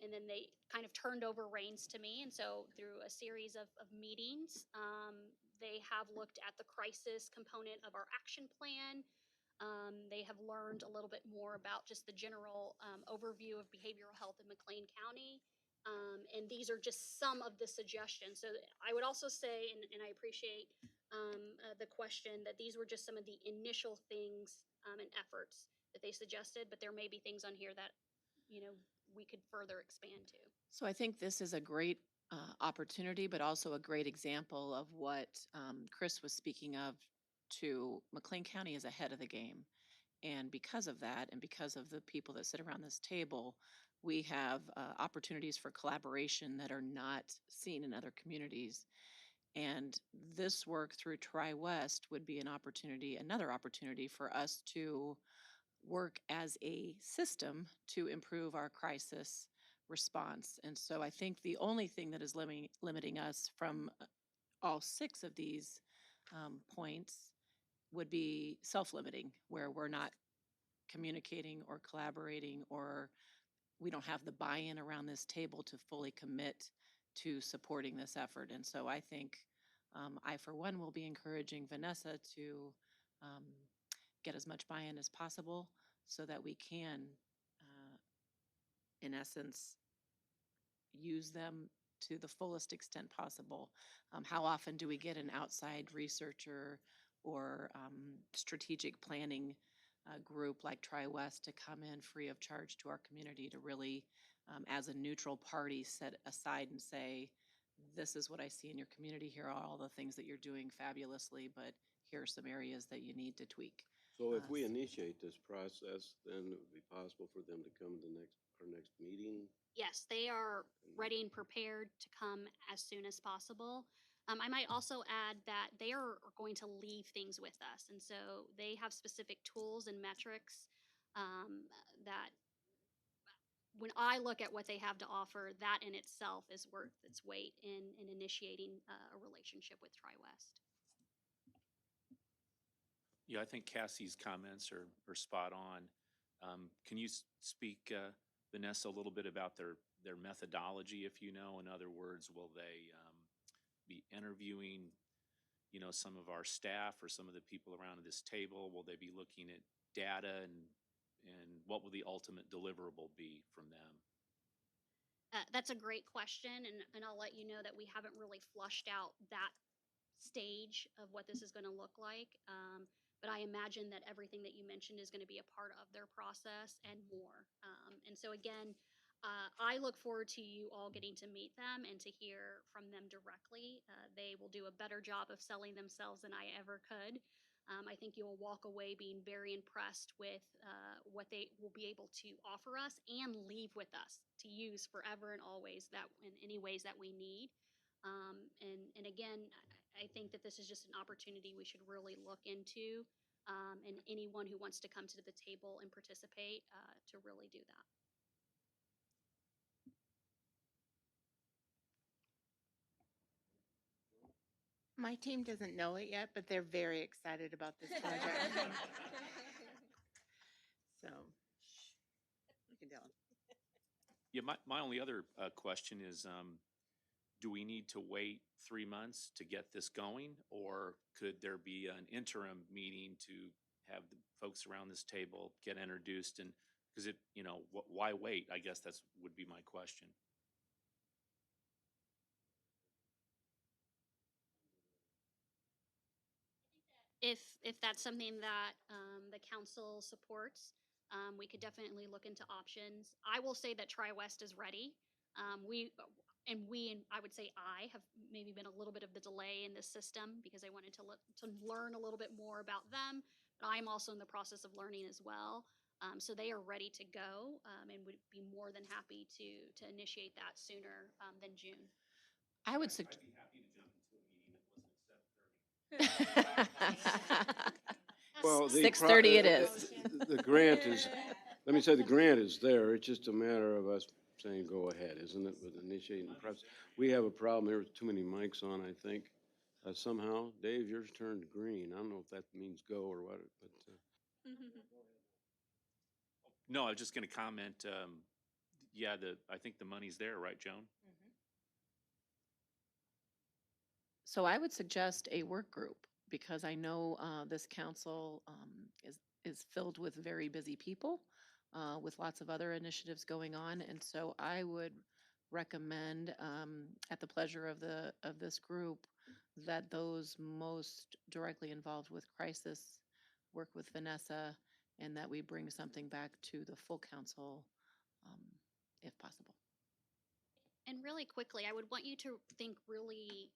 and then they kind of turned over reins to me. And so through a series of meetings, they have looked at the crisis component of our action plan. They have learned a little bit more about just the general overview of behavioral health in McLean County. And these are just some of the suggestions. So I would also say, and I appreciate the question, that these were just some of the initial things and efforts that they suggested, but there may be things on here that, we could further expand to. So I think this is a great opportunity, but also a great example of what Chris was speaking of. To McLean County is ahead of the game. And because of that, and because of the people that sit around this table, we have opportunities for collaboration that are not seen in other communities. And this work through TriWest would be another opportunity for us to work as a system to improve our crisis response. And so I think the only thing that is limiting us from all 6 of these points would be self-limiting, where we're not communicating or collaborating, or we don't have the buy-in around this table to fully commit to supporting this effort. And so I think I, for one, will be encouraging Vanessa to um, get as much buy-in as possible so that we can, in essence, use them to the fullest extent possible. How often do we get an outside researcher or strategic planning group like TriWest to come in free of charge to our community to really, as a neutral party, set aside and say, this is what I see in your community. Here are all the things that you're doing fabulously, but here are some areas that you need to tweak. So if we s- initiate this process, then it would be possible for them to come to our next meeting? Yes, they are ready and prepared to come as soon as possible. I might also add that they are going to leave things with us. And so they have specific tools and metrics that when I look at what they have to offer, that in itself is worth its weight in initiating a relationship with TriWest. Yeah, I think Cassie's comments are spot on. Can you speak, Vanessa, a little bit about their methodology, if you know? In other words, will they be interviewing, some of our staff or some of the people around this table? Will they be looking at data and what will the ultimate deliverable be from them? That's a great question, and I'll let you know that we haven't really flushed out that stage of what this is going to look like. But I imagine that everything that you mentioned is going to be a part of their process and more. And so, again, I look forward to you all getting to meet them and to hear from them directly. They will do a better job of selling themselves than I ever could. I think you will walk away being very impressed with what they will be able to offer us and leave with us to use forever and always that in any ways that we need. And again, I think that this is just an opportunity we should really look into, and anyone who wants to come to the table and participate to really do that. My team doesn't know it yet, but they're very excited about this project. So, you can tell them. Yeah, my only other question is, do we need to wait 3 months to get this going? Or could there be an interim meeting to have the folks around this table get introduced? And because why wait? I guess that's would be my question. If that's something that the council supports, we could definitely look into options. I will say that TriWest is ready. And I would say I have maybe been a little bit of the delay in this system because I wanted to learn a little bit more about them. But I'm also in the process of learning as well. So they are ready to go, and would be more than happy to initiate that sooner than June. I would I'd be happy to jump into a meeting that wasn't at 7:30. Well, 6:30 it is. The grant is, let me say, the grant is there. It's just a matter of us saying, go ahead, isn't it, with initiating the process? We have a problem here with too many mics on, I think. Somehow, Dave, yours turned green. I don't know if that means go or what, but, No, I was just going to comment. Yeah, I think the money's there, right, Joan? So I would suggest a work group because I know this council is filled with very busy people with lots of other initiatives going on. And so I would recommend, at the pleasure of this group, that those most directly involved with crisis work with Vanessa and that we bring something back to the full council um, if possible. And really quickly, I would want you to think really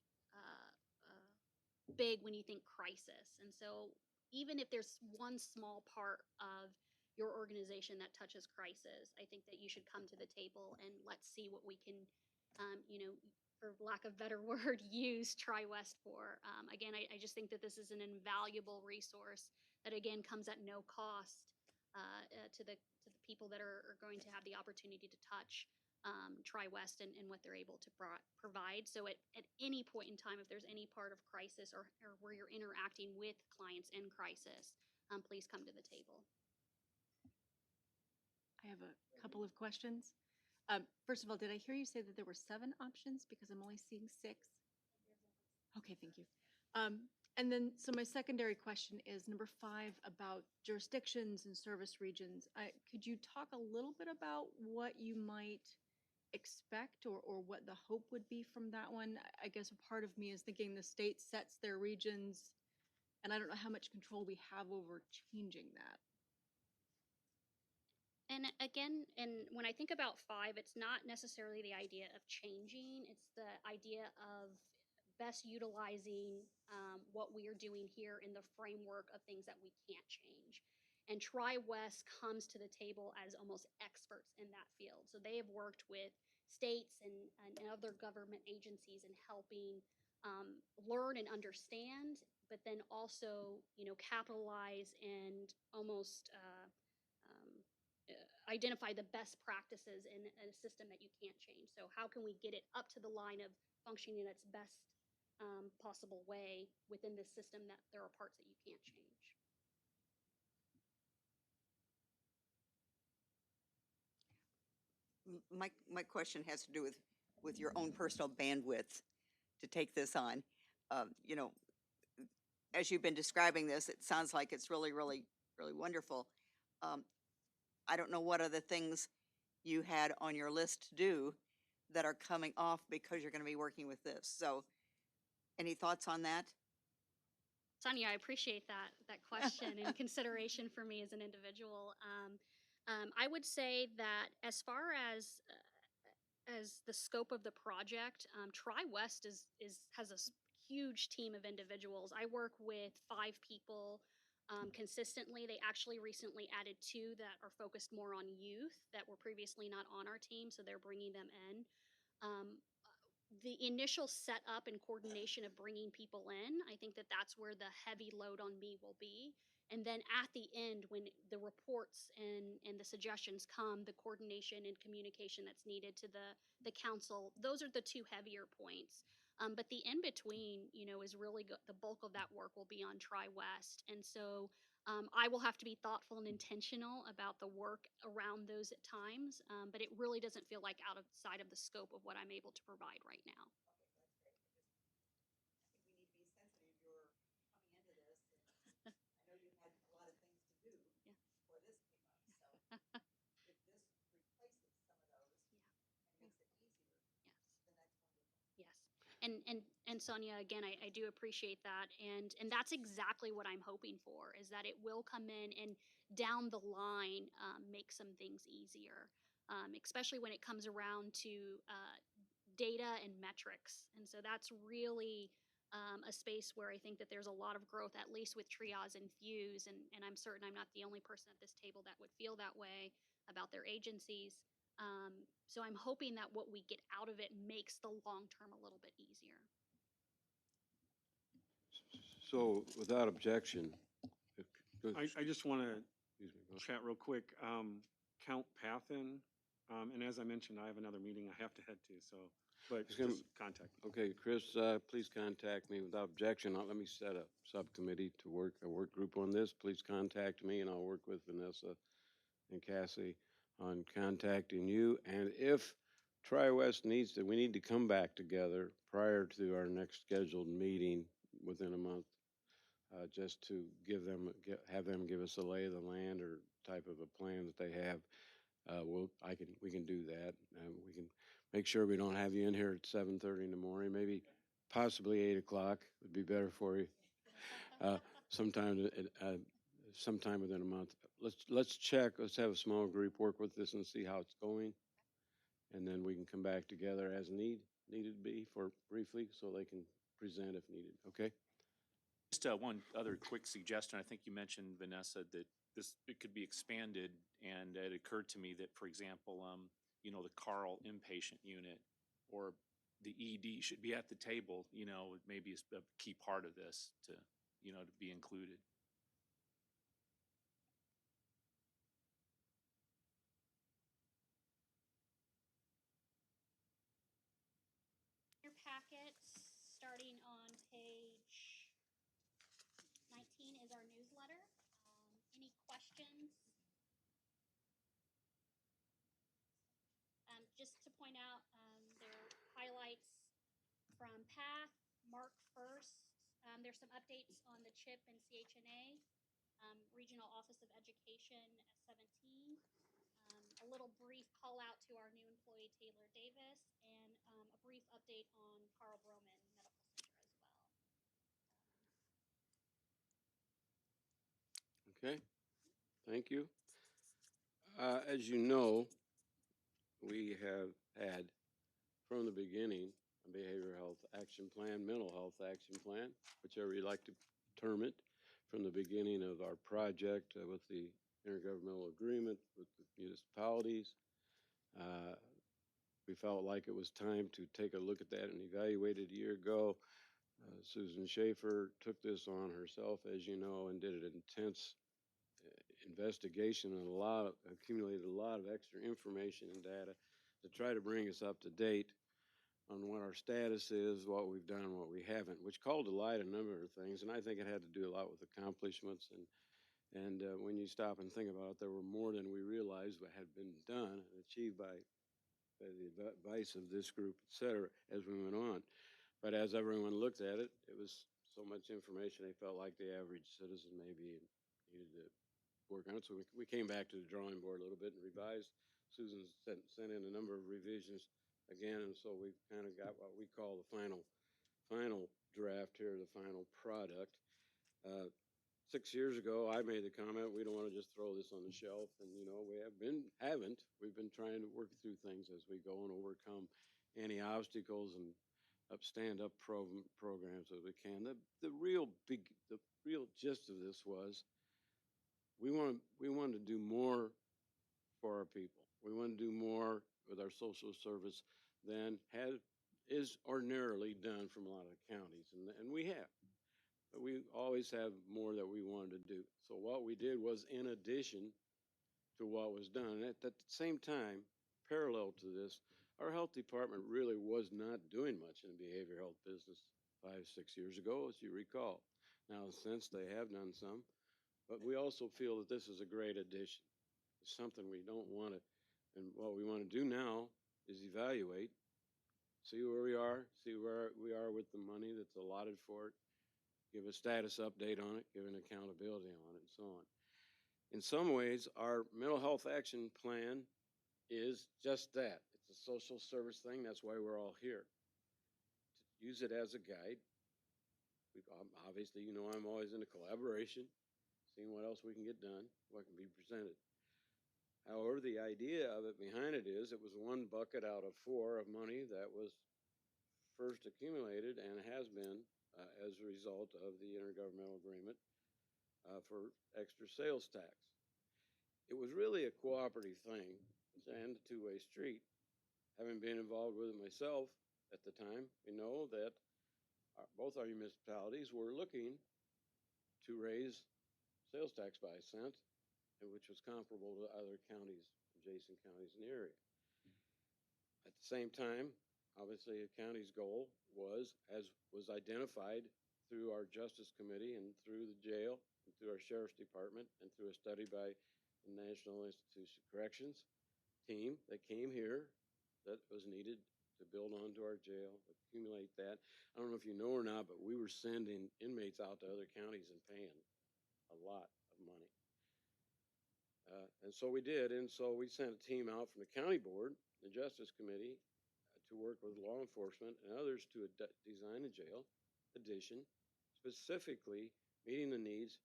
big when you think crisis. And so, even if there's one small part of your organization that touches crisis, I think that you should come to the table and let's see what we can, for lack of a better word, use TriWest for. Again, I just think that this is an invaluable resource that, again, comes at no cost to the people that are going to have the opportunity to touch TriWest and what they're able to provide. So at any point in time, if there's any part of crisis or where you're interacting with clients in crisis, please come to the table. I have a couple of questions. First of all, did I hear you say that there were 7 options? Because I'm only seeing 6. Okay, thank you. And then, so my secondary question is number 5 about jurisdictions and service regions. Could you talk a little bit about what you might expect or what the hope would be from that one? I guess a part of me is thinking the state sets their regions, and I don't know how much control we have over changing that. And again, and when I think about 5, it's not necessarily the idea of changing, it's the idea of best utilizing what we are doing here in the framework of things that we can't change. And Tri-West comes to the table as almost experts in that field. So they have worked with states and other government agencies in helping learn and understand, but then also, capitalize and almost um, identify the best practices in a system that you can't change. So how can we get it up to the line of functioning in its best possible way within this system that there are parts that you can't change? My question has to do with your own personal bandwidth to take this on. You know, as you've been describing this, it sounds like it's really, really, really wonderful. Um, I don't know what other things you had on your list to do that are coming off because you're going to be working with this. So, any thoughts on that? Sonia, I appreciate that question and consideration for me as an individual. I would say that as far as the scope of the project, Tri-West has a huge team of individuals. I work with 5 people consistently. They actually recently added 2 that are focused more on youth that were previously not on our team, so they're bringing them in. Um, the initial setup and coordination of bringing people in, I think that that's where the heavy load on me will be. And then at the end, when the reports and the suggestions come, the coordination and communication that's needed to the council, those are the 2 heavier points. But the in between, is really the bulk of that work will be on Tri-West. And so I will have to be thoughtful and intentional about the work around those at times, but it really doesn't feel like outside of the scope of what I'm able to provide right now. Yes. And Sonia, again, I do appreciate that. And that's exactly what I'm hoping for, is that it will come in and down the line make some things easier, especially when it comes around to data and metrics. And so that's really a space where I think that there's a lot of growth, at least with Triage and Fuse. And I'm certain I'm not the only person at this table that would feel that way about their agencies. So I'm hoping that what we get out of it makes the long term a little bit easier. So without objection, I just want to excuse me, go. chat real quick. Count Pathin, and as I mentioned, I have another meeting I have to head to, so, but It's gonna- just contact me. Okay, Chris, please contact me without objection. Let me set a subcommittee to work, a work group on this. Please contact me and I'll work with Vanessa and Cassie on contacting you. And if Tri-West needs to, we need to come back together prior to our next scheduled meeting within a month, just to have them give us a lay of the land or type of a plan that they have. We can do that. We can make sure we don't have you in here at 7:30 in the morning, maybe possibly 8 o'clock would be better for you. Uh, sometime, sometime within a month. Let's check, let's have a small group work with this and see how it's going. And then we can come back together as needed to be for briefly, so they can present if needed, okay? Just one other quick suggestion. I think you mentioned, Vanessa, that it could be expanded, and it occurred to me that, for example, the Carl inpatient unit or the ED should be at the table, maybe is a key part of this to be included. Your packets, starting on page 19 is our newsletter. Any questions? Just to point out, there are highlights from PATH, Mark 1st. There's some updates on the CHIP and CHNA, Regional Office of Education at 17. A little brief call out to our new employee Taylor Davis, and a brief update on Carl Broman Medical Center as well. Okay, thank you. As you know, we have had from the beginning a behavioral health action plan, mental health action plan, whichever you like to term it, from the beginning of our project with the intergovernmental agreement with the municipalities. We felt like it was time to take a look at that and evaluate it a year ago. Susan Schaefer took this on herself, as you know, and did an intense investigation and accumulated a lot of extra information and data to try to bring us up to date on what our status is, what we've done, what we haven't, which called to light a number of things. And I think it had to do a lot with accomplishments. And when you stop and think about it, there were more than we realized what had been done and achieved by the advice of this group, et cetera, as we went on. But as everyone looked at it, it was so much information, they felt like the average citizen maybe needed to work on it. So we came back to the drawing board a little bit and revised. Susan sent in a number of revisions again, and so we've kind of got what we call the final draft here, the final product. 6 years ago, I made the comment, we don't want to just throw this on the shelf, and we haven't. We've been trying to work through things as we go and overcome any obstacles and stand up programs as we can. The real gist of this was we want to do more for our people. We want to do more with our social service than is ordinarily done from a lot of counties, and we have. But we always have more that we wanted to do. So what we did was, in addition to what was done, at the same time, parallel to this, our health department really was not doing much in the behavioral health business 5-6 years ago, as you recall. Now, since they have done some, but we also feel that this is a great addition. It's something we don't want to, and what we want to do now is evaluate, see where we are, see where we are with the money that's allotted for it, give a status update on it, give an accountability on it, and so on. In some ways, our mental health action plan is just that. It's a social service thing. That's why we're all here. To use it as a guide. Obviously, I'm always into collaboration, seeing what else we can get done, what can be presented. However, the idea of it behind it is it was one bucket out of 4 of money that was first accumulated and has been as a result of the intergovernmental agreement for extra sales tax. It was really a cooperative thing and a two-way street. Having been involved with it myself at the time, we know that both our municipalities were looking to raise sales tax by a cent, which was comparable to other counties, adjacent counties in the area. At the same time, obviously, the county's goal was, as was identified through our Justice Committee and through the jail and through our Sheriff's Department and through a study by the National Institution of Corrections team that came here, that was needed to build onto our jail, accumulate that. I don't know if you know or not, but we were sending inmates out to other counties and paying a lot of money. And so we did, and so we sent a team out from the county board, the Justice Committee, to work with law enforcement and others to design a jail addition, specifically meeting the needs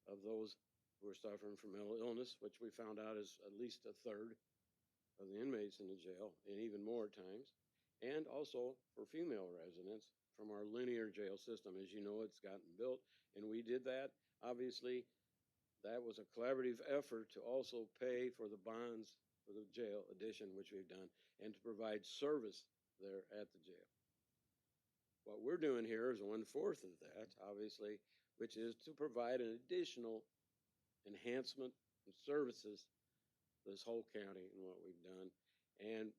of those who are suffering from mental illness, which we found out is at least a third of the inmates in the jail, and even more at times, and also for female residents from our linear jail system. As you know, it's gotten built, and we did that. Obviously, that was a collaborative effort to also pay for the bonds for the jail addition, which we've done, and to provide service there at the jail. What we're doing here is 1/4 of that, obviously, which is to provide an additional enhancement and services to this whole county and what we've done. And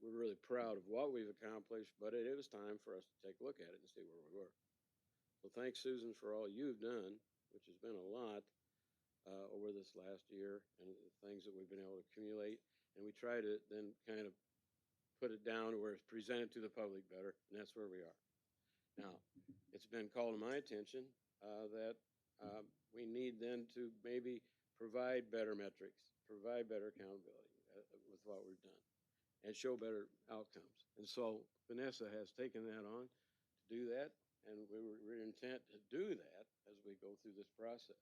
we're really proud of what we've accomplished, but it was time for us to take a look at it and see where we were. So thanks, Susan, for all you've done, which has been a lot over this last year, and the things that we've been able to accumulate. And we try to then kind of put it down where it's presented to the public better, and that's where we are. Now, it's been called to my attention that we need then to maybe provide better metrics, provide better accountability with what we've done, and show better outcomes. And so Vanessa has taken that on to do that, and we're intent to do that as we go through this process.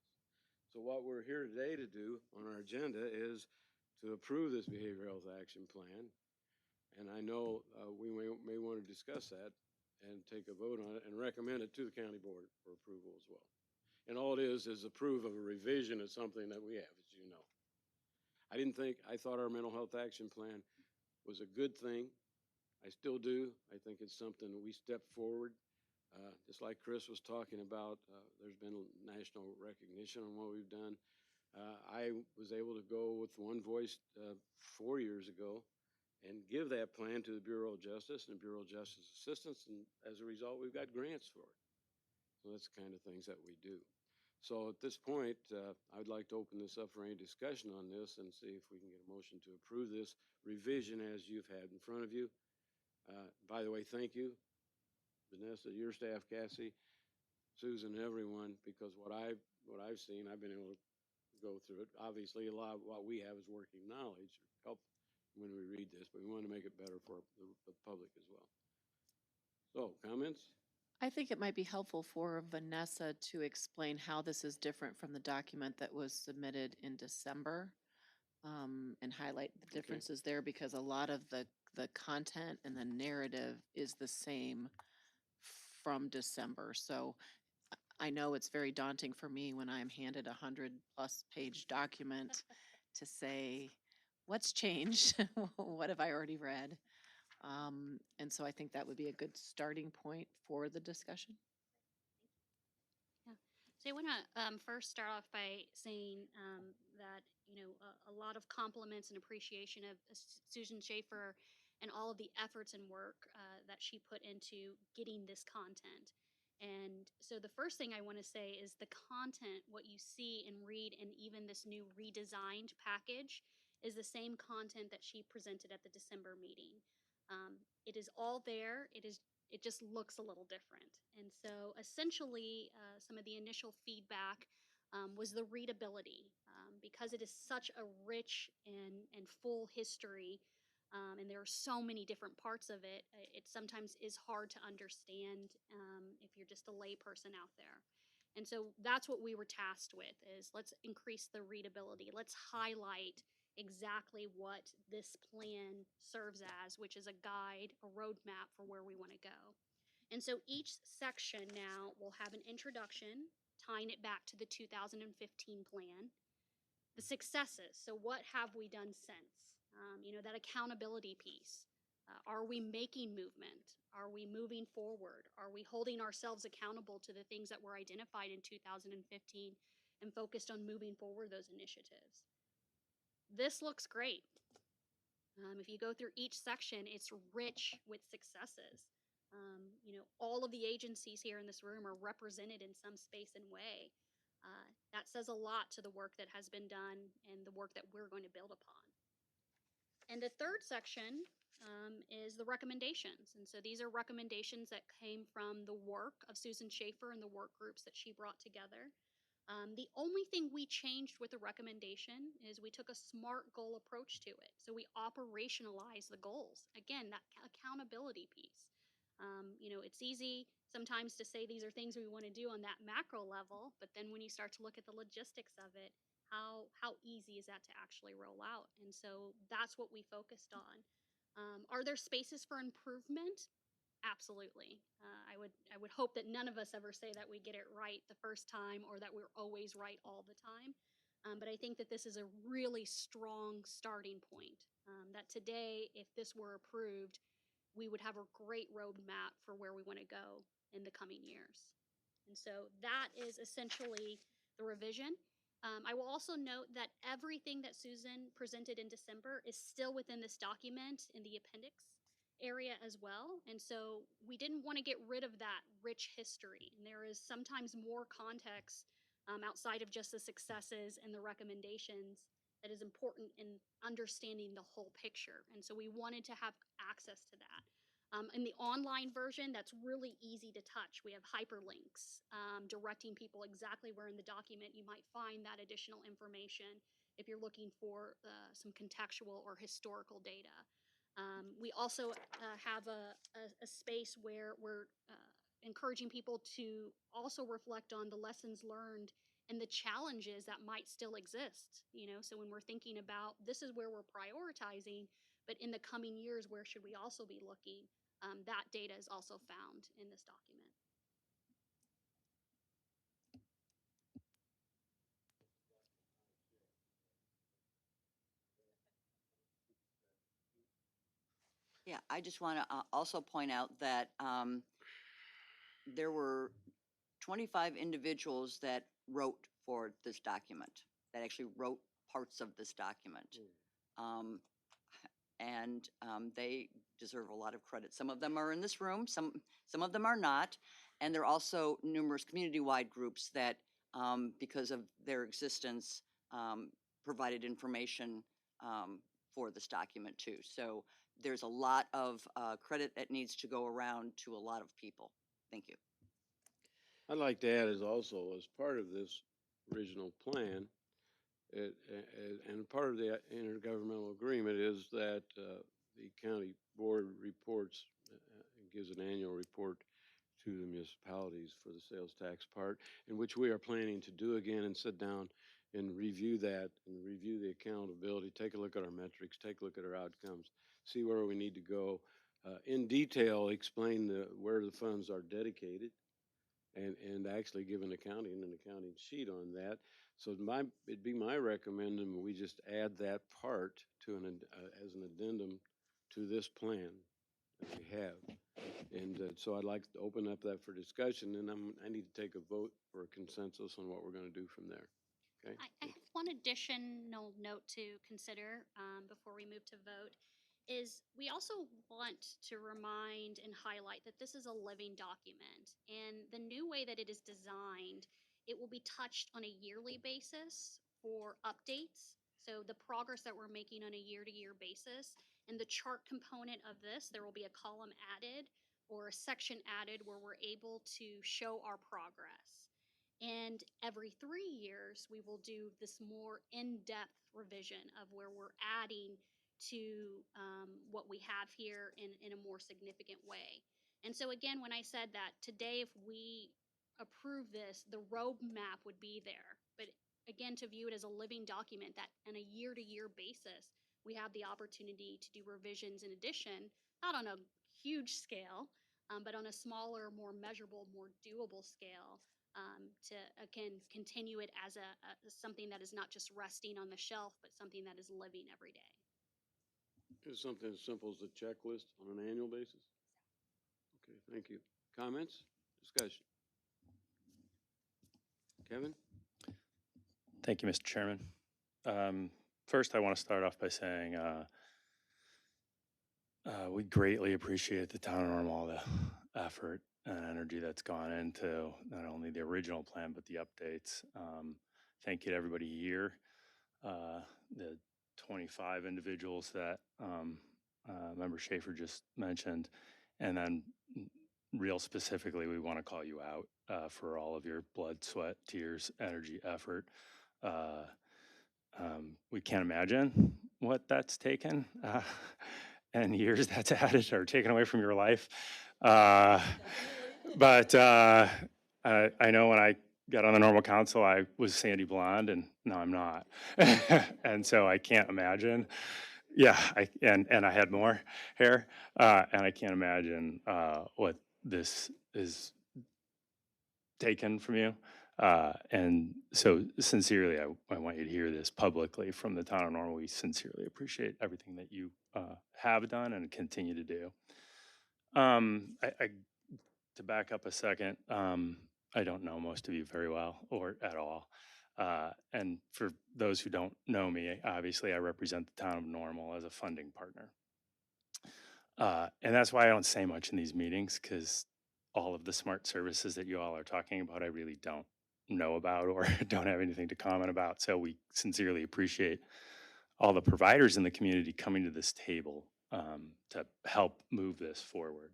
So what we're here today to do on our agenda is to approve this behavioral health action plan. And I know we may want to discuss that and take a vote on it and recommend it to the county board for approval as well. And all it is approve of a revision of something that we have, as you know. I thought our mental health action plan was a good thing. I still do. I think it's something that we step forward. Just like Chris was talking about, there's been national recognition on what we've done. I was able to go with one voice 4 years ago and give that plan to the Bureau of Justice and Bureau of Justice Assistance, and as a result, we've got grants for it. So that's the kind of things that we do. So at this point, I'd like to open this up for any discussion on this and see if we can get a motion to approve this revision as you've had in front of you. By the way, thank you, Vanessa, your staff, Cassie, Susan, everyone, because what I've seen, I've been able to go through it. Obviously, a lot of what we have is working knowledge, help when we read this, but we want to make it better for the public as well. So, comments? I think it might be helpful for Vanessa to explain how this is different from the document that was submitted in December, and highlight the differences there, because a lot of the content and the narrative is the same from December. So I know it's very daunting for me when I'm handed 100+ page document to say, what's changed? What have I already read? And so I think that would be a good starting point for the discussion. Yeah. So I want to first start off by saying that, you know, a lot of compliments and appreciation of Susan Schaefer and all of the efforts and work that she put into getting this content. And so the first thing I want to say is the content, what you see and read, and even this new redesigned package is the same content that she presented at the December meeting. It is all there. It just looks a little different. And so essentially, some of the initial feedback was the readability. Because it is such a rich and full history, and there are so many different parts of it, it sometimes is hard to understand if you're just a layperson out there. And so that's what we were tasked with, is let's increase the readability. Let's highlight exactly what this plan serves as, which is a guide, a roadmap for where we want to go. And so each section now will have an introduction, tying it back to the 2015 plan, the successes. So what have we done since? That accountability piece. Are we making movement? Are we moving forward? Are we holding ourselves accountable to the things that were identified in 2015 and focused on moving forward those initiatives? This looks great. If you go through each section, it's rich with successes. All of the agencies here in this room are represented in some space and way. That says a lot to the work that has been done and the work that we're going to build upon. And the third section is the recommendations. And so these are recommendations that came from the work of Susan Schaefer and the work groups that she brought together. The only thing we changed with the recommendation is we took a SMART goal approach to it. So we operationalize the goals. Again, that accountability piece. It's easy sometimes to say these are things we want to do on that macro level, but then when you start to look at the logistics of it, how easy is that to actually roll out? And so that's what we focused on. Are there spaces for improvement? Absolutely. I would hope that none of us ever say that we get it right the first time or that we're always right all the time. But I think that this is a really strong starting point. That today, if this were approved, we would have a great roadmap for where we want to go in the coming years. And so that is essentially the revision. I will also note that everything that Susan presented in December is still within this document in the appendix area as well. And so we didn't want to get rid of that rich history. And there is sometimes more context outside of just the successes and the recommendations that is important in understanding the whole picture. And so we wanted to have access to that. In the online version, that's really easy to touch. We have hyperlinks directing people exactly where in the document you might find that additional information if you're looking for some contextual or historical data. We also have a space where we're encouraging people to also reflect on the lessons learned and the challenges that might still exist. So when we're thinking about this is where we're prioritizing, but in the coming years, where should we also be looking? That data is also found in this document. Yeah, I just want to also point out that there were 25 individuals that wrote for this document, that actually wrote parts of this document. And they deserve a lot of credit. Some of them are in this room, some of them are not. And there are also numerous community-wide groups that, because of their existence, provided information for this document too. So there's a lot of credit that needs to go around to a lot of people. Thank you. I'd like to add is also as part of this original plan, and part of the intergovernmental agreement is that the county board reports and gives an annual report to the municipalities for the sales tax part, in which we are planning to do again and sit down and review that and review the accountability, take a look at our metrics, take a look at our outcomes, see where we need to go. In detail, explain where the funds are dedicated, and actually give an accounting sheet on that. So it'd be my recommendation we just add that part to as an addendum to this plan that we have. And so I'd like to open up that for discussion, and I need to take a vote for a consensus on what we're going to do from there. Okay? I have one additional note to consider before we move to vote is we also want to remind and highlight that this is a living document, and the new way that it is designed, it will be touched on a yearly basis for updates. So the progress that we're making on a year-to-year basis, and the chart component of this, there will be a column added or a section added where we're able to show our progress. And every 3 years, we will do this more in-depth revision of where we're adding to what we have here in a more significant way. And so again, when I said that today, if we approve this, the roadmap would be there. But again, to view it as a living document that on a year-to-year basis, we have the opportunity to do revisions in addition, not on a huge scale, but on a smaller, more measurable, more doable scale, to again continue it as something that is not just resting on the shelf, but something that is living every day. It's something as simple as a checklist on an annual basis. Okay, thank you. Comments? Discussion? Kevin? Thank you, Mr. Chairman. First, I want to start off by saying we greatly appreciate the town of Normal, the effort and energy that's gone into not only the original plan, but the updates. Thank you to everybody here, the 25 individuals that Member Schaefer just mentioned, and then real specifically, we want to call you out for all of your blood, sweat, tears, energy, effort. We can't imagine what that's taken and years that's added or taken away from your life. But I know when I got on the Normal Council, I was Sandy Blonde, and now I'm not. And so I can't imagine. Yeah, and I had more hair, and I can't imagine what this is taken from you. And so sincerely, I want you to hear this publicly from the town of Normal. We sincerely appreciate everything that you have done and continue to do. To back up a second, I don't know most of you very well or at all. And for those who don't know me, obviously I represent the town of Normal as a funding partner. And that's why I don't say much in these meetings, because all of the smart services that you all are talking about, I really don't know about or don't have anything to comment about. So we sincerely appreciate all the providers in the community coming to this table to help move this forward.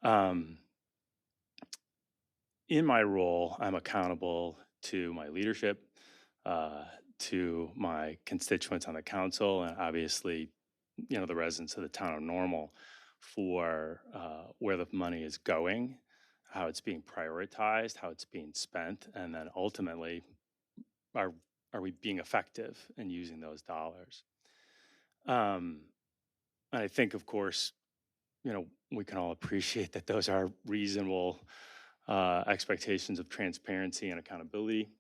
Um, in my role, I'm accountable to my leadership, to my constituents on the council, and obviously, the residents of the town of Normal for where the money is going, how it's being prioritized, how it's being spent, and then ultimately, are we being effective in using those dollars? And I think, of course, we can all appreciate that those are reasonable expectations of transparency and accountability,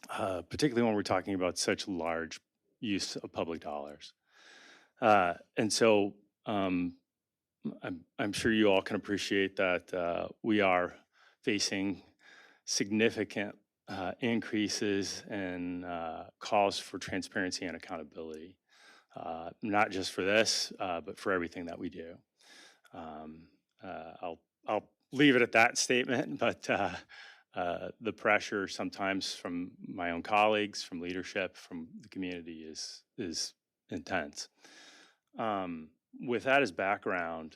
particularly when we're talking about such large use of public dollars. And so I'm sure you all can appreciate that we are facing significant increases in calls for transparency and accountability, not just for this, but for everything that we do. I'll leave it at that statement, but the pressure sometimes from my own colleagues, from leadership, from the community is intense. With that as background,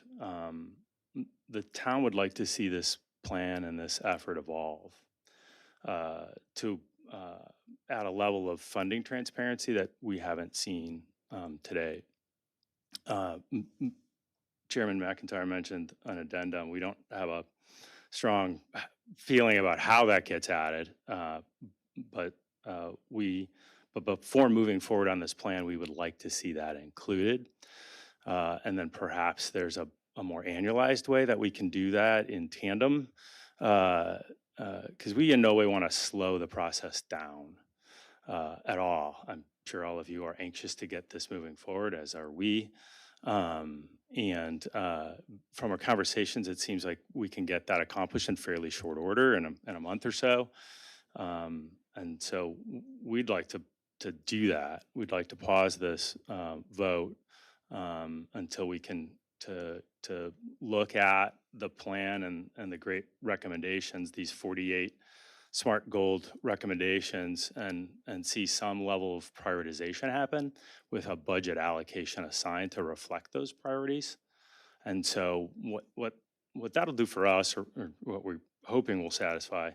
the town would like to see this plan and this effort evolve to at a level of funding transparency that we haven't seen today. Chairman McIntyre mentioned an addendum. We don't have a strong feeling about how that gets added, but before moving forward on this plan, we would like to see that included. And then perhaps there's a more annualized way that we can do that in tandem, because we in no way want to slow the process down at all. I'm sure all of you are anxious to get this moving forward, as are we. And from our conversations, it seems like we can get that accomplished in fairly short order in a month or so. And so we'd like to do that. We'd like to pause this vote until we can to look at the plan and the great recommendations, these 48 SMART gold recommendations, and see some level of prioritization happen with a budget allocation assigned to reflect those priorities. And so what that'll do for us, or what we're hoping will satisfy,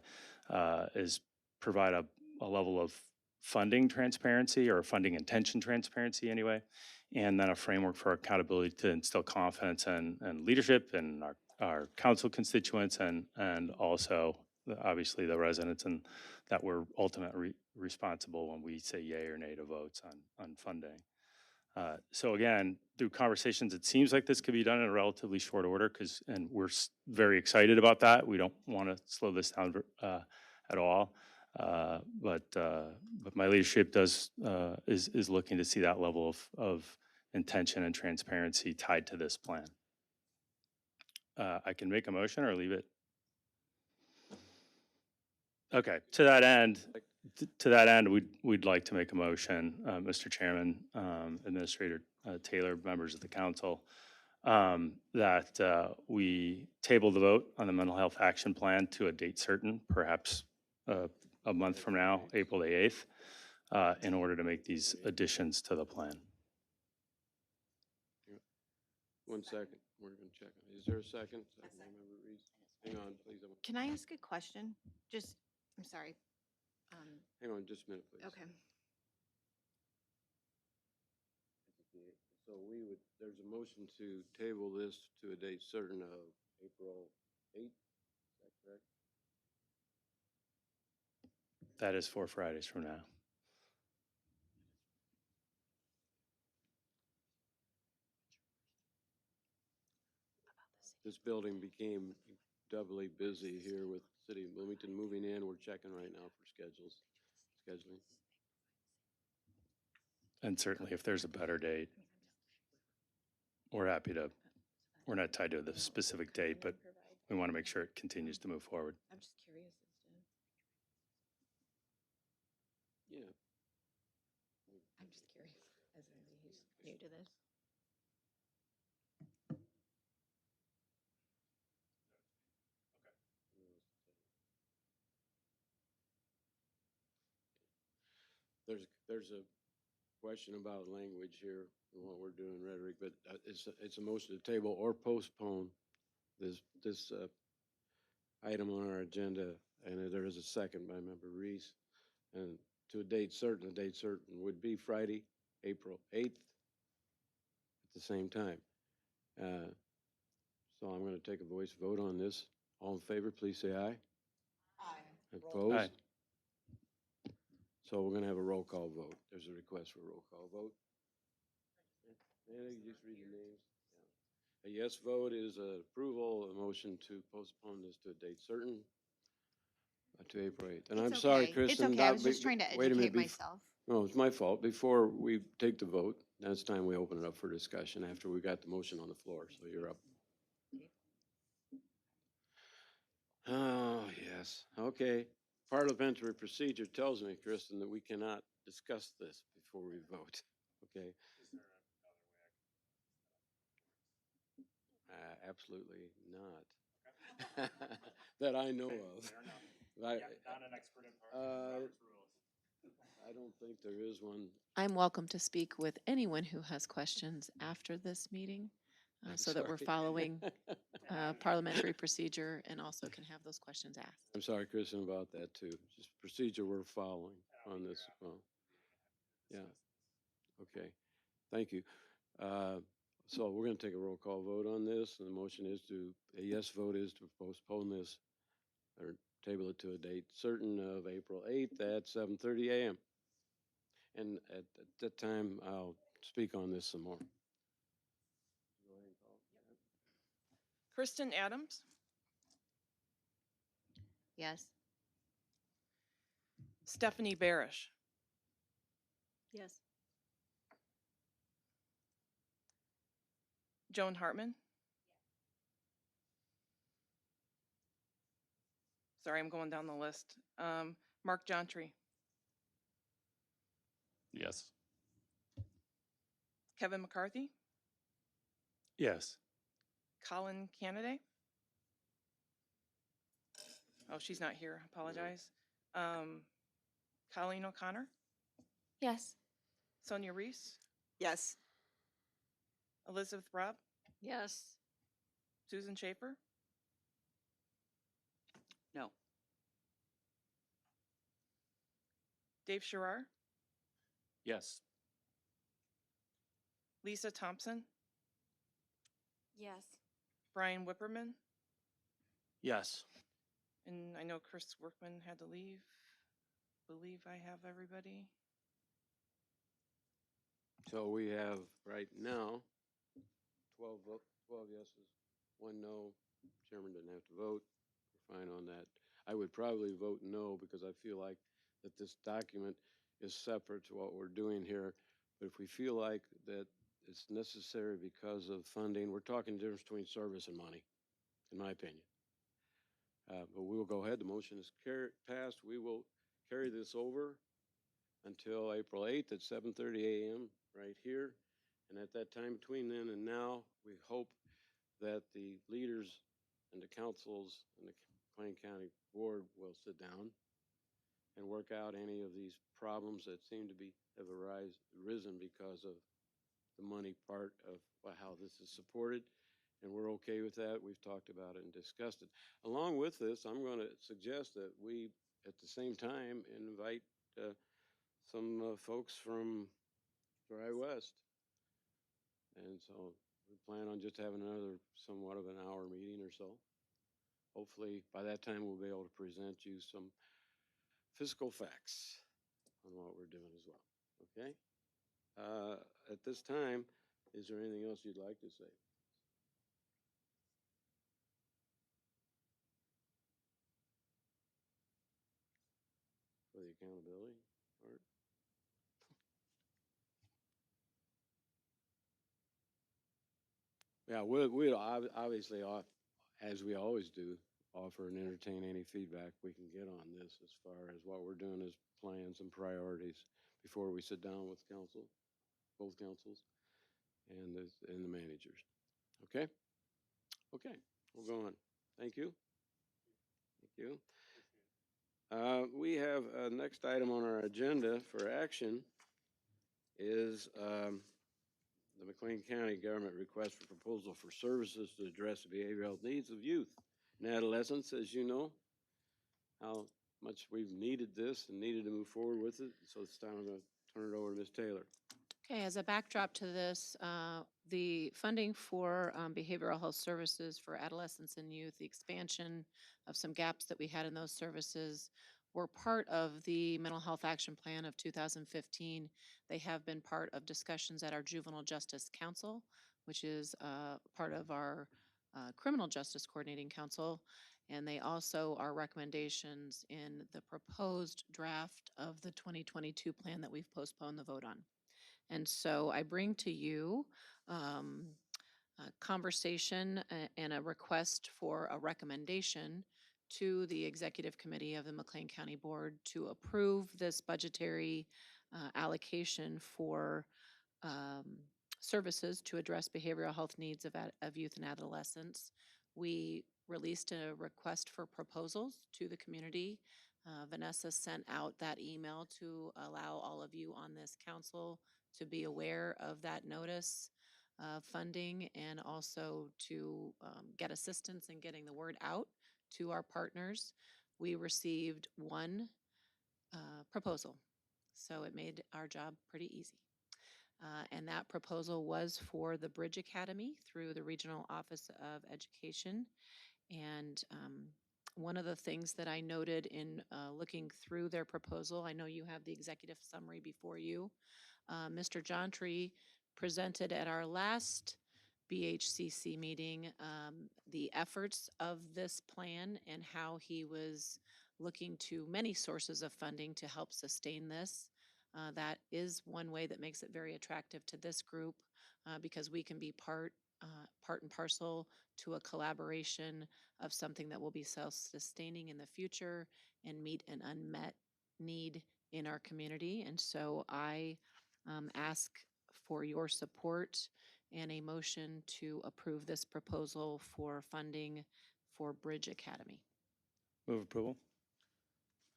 is provide a level of funding transparency, or funding intention transparency anyway, and then a framework for accountability to instill confidence and leadership in our council constituents, and also obviously the residents, and that we're ultimately responsible when we say yay or nay to votes on funding. So again, through conversations, it seems like this could be done in a relatively short order, and we're very excited about that. We don't want to slow this down at all. But my leadership is looking to see that level of intention and transparency tied to this plan. I can make a motion or leave it. Okay, to that end, we'd like to make a motion, Mr. Chairman, Administrator Taylor, members of the council, that we table the vote on the mental health action plan to a date certain, perhaps a month from now, April the 8th, in order to make these additions to the plan. 1 second, we're gonna check. Is there a second? Hang on, please. Can I ask a question? I'm sorry. Hang on just a minute, please. Okay. So there's a motion to table this to a date certain of April 8th, is that correct? That is 4 Fridays from now. This building became doubly busy here with City of Bloomington moving in. We're checking right now for scheduling. And certainly if there's a better date, we're not tied to the specific date, but we want to make sure it continues to move forward. I'm just curious as to. Yeah. I'm just curious as somebody who's New to this. There's a question about language here and what we're doing rhetoric, but it's a motion to table or postpone this item on our agenda, and there is a second by Member Reese, and to a date certain. A date certain would be Friday, April 8th, at the same time. So I'm going to take a voice vote on this. All in favor, please say aye. Aye. Opposed? Aye. So we're going to have a roll call vote. There's a request for a roll call vote. Yeah, you just read the names. Yeah. A yes vote is approval, a motion to postpone this to a date certain, to April 8th. And I'm It's sorry, okay. Kristen. It's okay. I that was be- just trying to wait a minute, educate myself. No, it's my fault. Before we take the vote, that's time we open it up for discussion after we got the motion on the floor. So you're up. Oh, yes. Okay. Parliamentary procedure tells me, Kristen, that we cannot discuss this before we vote. Okay? Absolutely not. That I know of. I- Not an expert in Robert's I don't think there is one. I'm welcome to speak with anyone who has questions after this meeting, I'm so that we're sorry. following parliamentary procedure and also can have those questions asked. I'm sorry, Kristen, about that too. Just procedure we're following on this. Well, yeah. Okay. Thank you. So we're going to take a roll call vote on this. And the motion is a yes vote is to postpone this or table it to a date certain of April 8th at 7:30 a.m. And at that time, I'll speak on this some more. Kristen Adams, Yes. Stephanie Barish, Yes. Joan Hartman. Sorry, I'm going down the list. Mark Jontry, Yes. Kevin McCarthy, Yes. Colin Canaday. Oh, she's not here. Apologize. Colleen O'Connor, Yes. Sonia Reese, Yes. Elizabeth Robb, Yes. Susan Schaefer, No. Dave Sherrar, Yes. Lisa Thompson, Yes. Brian Whipperman, Yes. and I know Chris Workman had to leave. Believe I have everybody. So we have right now 12 yeses, 1 no. Chairman didn't have to vote. We're fine on that. I would probably vote no because I feel like that this document is separate to what we're doing here. But if we feel like that it's necessary because of funding, we're talking difference between service and money, in my opinion. But we will go ahead. The motion is passed. We will carry this over until April 8th at 7:30 a.m. right here. And at that time, between then and now, we hope that the leaders and the councils and the McLean County Board will sit down and work out any of these problems that seem to have arisen because of the money part of how this is supported. And we're okay with that. We've talked about it and discussed it. Along with this, I'm going to suggest that we, at the same time, invite some folks from Dry West. And so we plan on just having another somewhat of an hour meeting or so. Hopefully, by that time, we'll be able to present you some physical facts on what we're doing as well. Okay? At this time, is there anything else you'd like to say? For the accountability part? Yeah, we'll obviously, as we always do, offer and entertain any feedback we can get on this as far as what we're doing as plans and priorities before we sit down with council, both councils, and the managers. Okay? Okay, we'll go on. Thank you. Thank you. We have next item on our agenda for action is the McLean County Government request for proposal for services to address the behavioral health needs of youth and adolescents, as you know, how much we've needed this and needed to move forward with it. So it's time I'm going to turn it over to Ms. Taylor. Okay, as a backdrop to this, the funding for behavioral health services for adolescents and youth, the expansion of some gaps that we had in those services were part of the Mental Health Action Plan of 2015. They have been part of discussions at our Juvenile Justice Council, which is part of our Criminal Justice Coordinating Council. And they also are recommendations in the proposed draft of the 2022 plan that we've postponed the vote on. And so I bring to you a conversation and a request for a recommendation to the Executive Committee of the McLean County Board to approve this budgetary allocation for services to address behavioral health needs of youth and adolescents. We released a request for proposals to the community. Vanessa sent out that email to allow all of you on this council to be aware of that notice of funding and also to get assistance in getting the word out to our partners. We received one proposal, so it made our job pretty easy. And that proposal was for the Bridge Academy through the Regional Office of Education. And one of the things that I noted in looking through their proposal, I know you have the executive summary before you. Mr. Jontry presented at our last BHCC meeting the efforts of this plan and how he was looking to many sources of funding to help sustain this. That is one way that makes it very attractive to this group because we can be part and parcel to a collaboration of something that will be self-sustaining in the future and meet an unmet need in our community. And so I ask for your support and a motion to approve this proposal for funding for Bridge Academy. Move approval.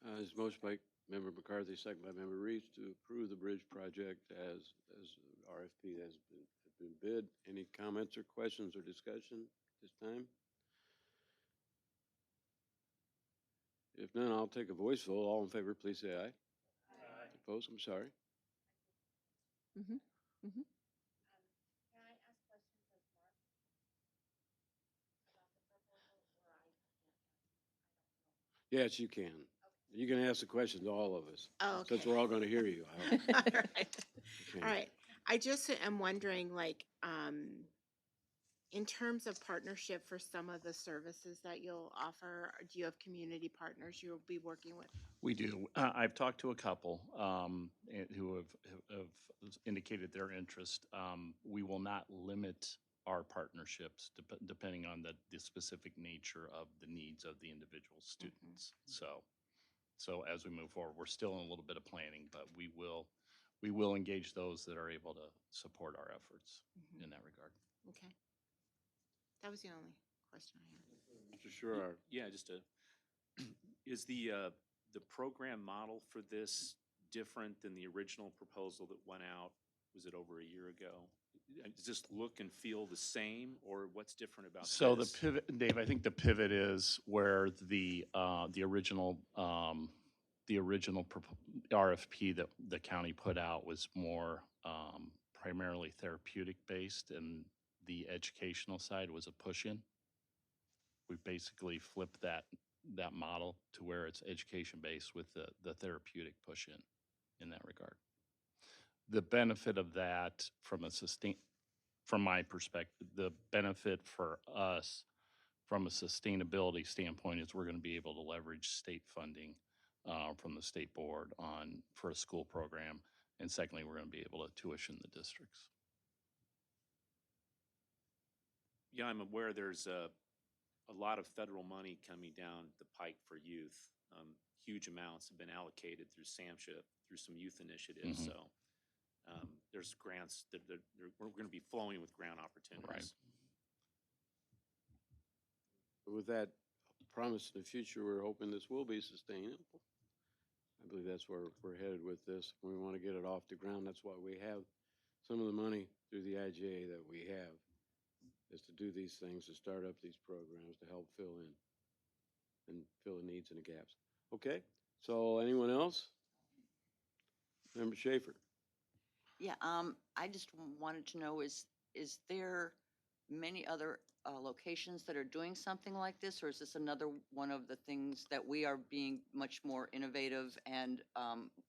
There's motion by Member McCarthy, second by Member Reeves to approve the bridge project as RFP has been bid. Any comments or questions or discussion this time? If none, I'll take a voice vote. All in favor, please say aye. Aye. Opposed? I'm sorry. Mm-hmm. Mm-hmm. Yes, you can. You can ask the question to all of us. Oh, Since okay. we're all going to hear you. I hope. All right. Okay. All right. I just am wondering, like, in terms of partnership for some of the services that you'll offer, do you have community partners you'll be working with? We do. I've talked to a couple who have indicated their interest. We will not limit our partnerships depending on the specific nature of the needs of the individual students. So as we move forward, we're still in a little bit of planning, but we will engage those that are able to support our efforts in that regard. Okay. That was the only question I had. Mr. Sherrard. Yeah, is the program model for this different than the original proposal that went out? Was it over a year ago? Does this look and feel the same, or what's different about So this? the pivot, Dave, I think the pivot is where the original RFP that the county put out was more primarily therapeutic based, and the educational side was a push-in. We basically flipped that model to where it's education based with the therapeutic push-in in that regard. The benefit of that from my perspective, the benefit for us from a sustainability standpoint is we're going to be able to leverage state funding from the state board for a school program. And secondly, we're going to be able to tuition the districts. Yeah, I'm aware there's a lot of federal money coming down the pike for youth. Huge amounts have been allocated through SAMHSA, through some youth initiatives. Mhm. So there's grants that we're going to be flowing with grant opportunities. With that promise in the future, we're hoping this will be sustainable. I believe that's where we're headed with this. We want to get it off the ground. That's why we have some of the money through the IGA that we have, is to do these things, to start up these programs to help fill in and fill the needs and the gaps. Okay, so anyone else? Member Schaefer? Yeah, I just wanted to know, is there many other locations that are doing something like this, or is this another one of the things that we are being much more innovative and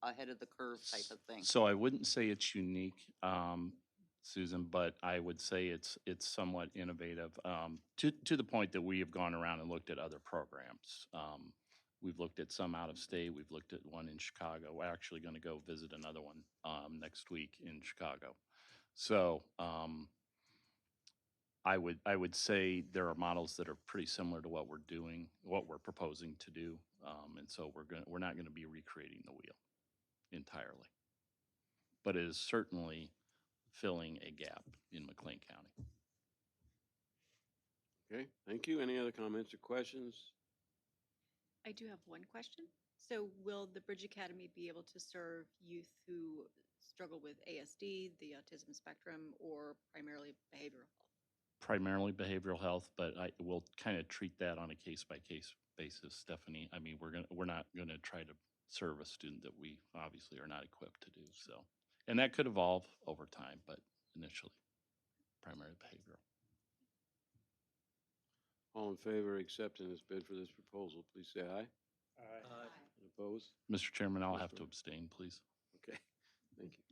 ahead of the curve type of thing? So I wouldn't say it's unique, Susan, but I would say it's somewhat innovative, to the point that we have gone around and looked at other programs. We've looked at some out of state. We've looked at one in Chicago. We're actually going to go visit another one next week in Chicago. So I would say there are models that are pretty similar to what we're doing, what we're proposing to do, and so we're not going to be recreating the wheel entirely, but it is certainly filling a gap in McLean County. Okay, thank you. Any other comments or questions? I do have one question. So will the Bridge Academy be able to serve youth who struggle with ASD, the autism spectrum, or primarily behavioral health? Primarily behavioral health, but I will kind of treat that on a case-by-case basis, Stephanie. I mean, we're not gonna try to serve a student that we obviously are not equipped to do, so. And that could evolve over time, but initially, primary behavioral. All in favor of accepting this bid for this proposal, please say aye. Aye. And opposed? Mr. Chairman, I'll Yes, have sir. to abstain, please. Okay, thank you.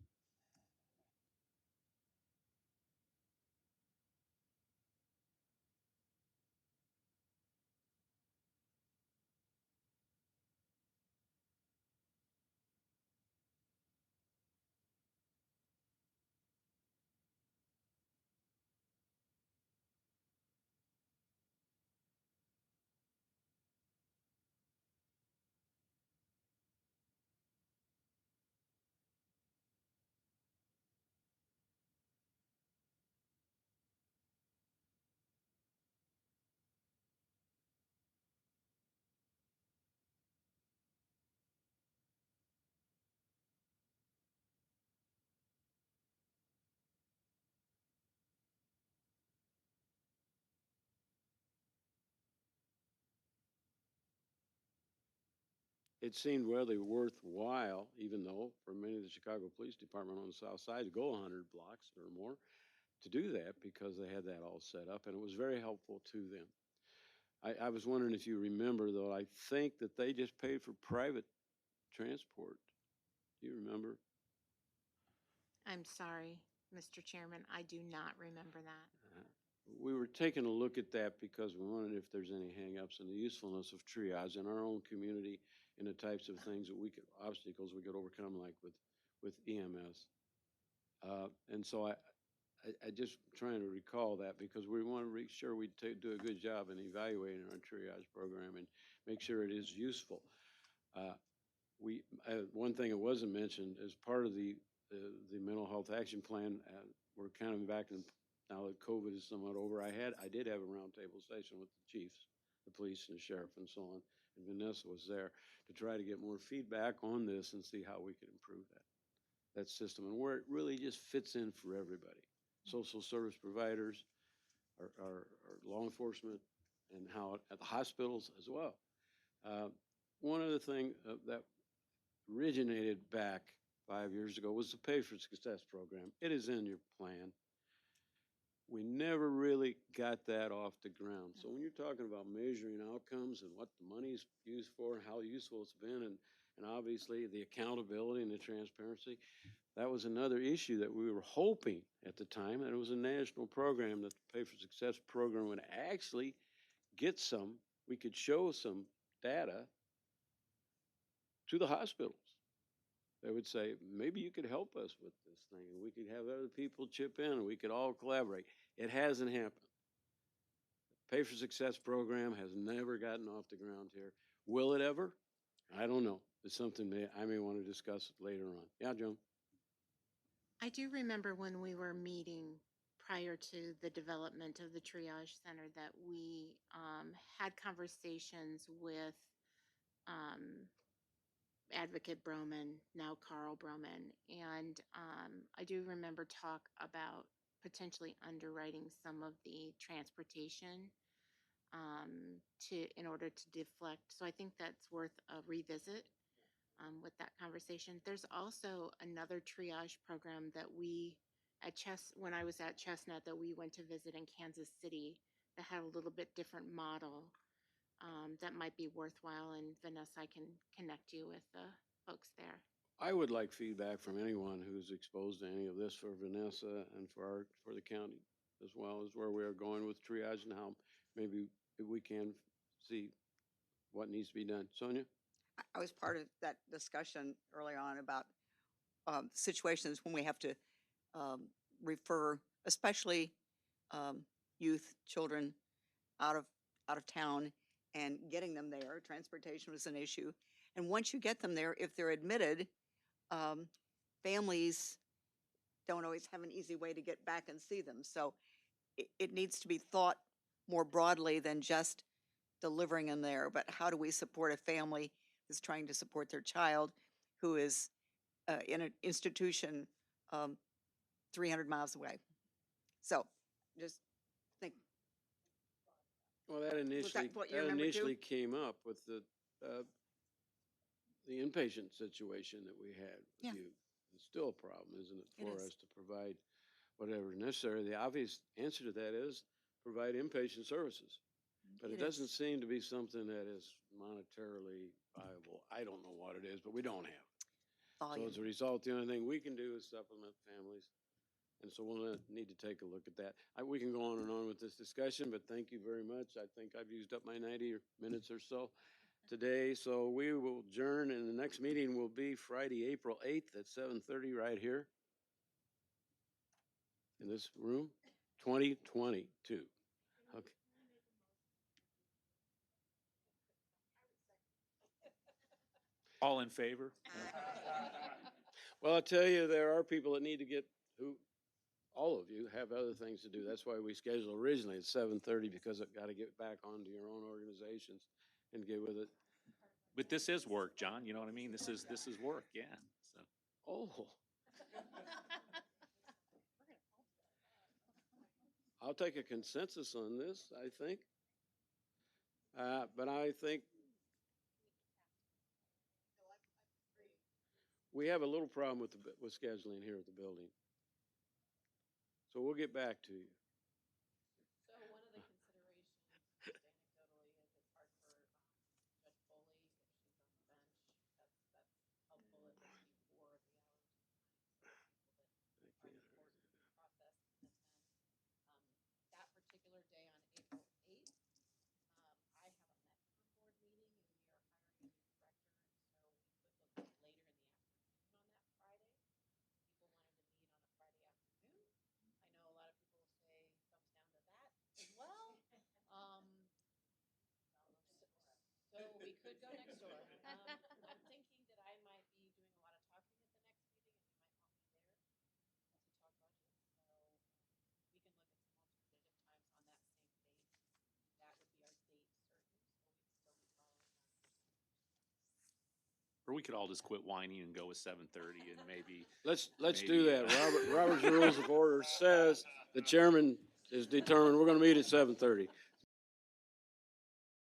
It seemed really worthwhile, even though for many of the Chicago Police Department on the south side to go 100 blocks or more to do that, because they had that all set up, and it was very helpful to them. I was wondering if you remember, though, I think that they just paid for private transport. Do you remember? I'm sorry, Mr. Chairman, I do not remember that. We were taking a look at that because we wondered if there's any hangups in the usefulness of triage in our own community and the types of things that we could, obstacles we could overcome, like with EMS. And so I just trying to recall that, because we want to make sure we do a good job in evaluating our triage program and make sure it is useful. One thing that wasn't mentioned as part of the mental health action plan, we're kind of back in, now that COVID is somewhat over, I did have a roundtable session with the chiefs, the police and the sheriff and so on, and Vanessa was there to try to get more feedback on this and see how we could improve that system and where it really just fits in for everybody. Social service providers, our law enforcement, and how at the hospitals as well. One other thing that originated back 5 years ago was the Pay for Success program. It is in your plan. We never really got that off the ground. So when you're talking about measuring outcomes and what the money's used for, how useful it's been, and obviously the accountability and the transparency, that was another issue that we were hoping at the time that it was a national program, that the Pay for Success program would actually get some, we could show some data to the hospitals. They would say, maybe you could help us with this thing, and we could have other people chip in, and we could all collaborate. It hasn't happened. The Pay for Success program has never gotten off the ground here. Will it ever? I don't know. It's something I may want to discuss later on. Yeah, Joan? I do remember when we were meeting prior to the development of the triage center that we had conversations with Advocate Broman, now Carl Broman. And I do remember talk about potentially underwriting some of the transportation in order to deflect. So I think that's worth a revisit with that conversation. There's also another triage program that when I was at Chestnut, that we went to visit in Kansas City, that had a little bit different model that might be worthwhile. And Vanessa, I can connect you with the folks there. I would like feedback from anyone who's exposed to any of this for Vanessa and for the county, as well as where we are going with triage and how maybe we can see what needs to be done. Sonia? I was part of that discussion early on about situations when we have to um, refer, especially youth, children out of town, and getting them there. Transportation was an issue, and once you get them there, if they're admitted, um, families don't always have an easy way to get back and see them. So it needs to be thought more broadly than just delivering them there, but how do we support a family that's trying to support their child who is in an institution 300 miles away? So just think, Well, that initially, what you remember too? came up with the inpatient situation that we had with Yeah. you. It's still a problem, isn't it, It for is. us to provide whatever is necessary? The obvious answer to that is provide inpatient services. But it It doesn't is. seem to be something that is monetarily viable. I don't know what it is, but we don't have it. So Volume. as a result, the only thing we can do is supplement families. And so we'll need to take a look at that. We can go on and on with this discussion, but thank you very much. I think I've used up my 90 minutes or so today. So we will adjourn, and the next meeting will be Friday, April 8th at 7:30 right here in this room, 2022. Okay. All in favor? Well, I'll tell you, there are people that need to all of you have other things to do. That's why we scheduled originally at 7:30, because I've got to get back onto your own organizations and get with it. But this is work, John, you know what I mean? This is work, yeah, so. Oh. I'll take a consensus on this, I think. But I think we have a little problem with scheduling here at the building. So we'll get back to you. So one of the considerations, just anecdotally, is it's hard for Judge Foley, if she's on the bench, that's helpful if it's before the hours of time. So people that are important in the process can attend. That particular day on April 8th, I have a Metcon board meeting, and we are hiring a new director, and so we could look at later in the afternoon on that Friday. People wanted to meet on a Friday afternoon. I know a lot of people say thumbs down to that as well. So we could go next door. I'm thinking that I might be doing a lot of talking at the next meeting, and you might want me there to talk budget. So we can look at some alternative times on that same date. That would be our date certain, so we'd still be following our. Or we could all just quit whining and go with 7:30 and maybe. Let's maybe, do that. Robert's Rules of Order says the chairman is determined we're going to meet at 7:30.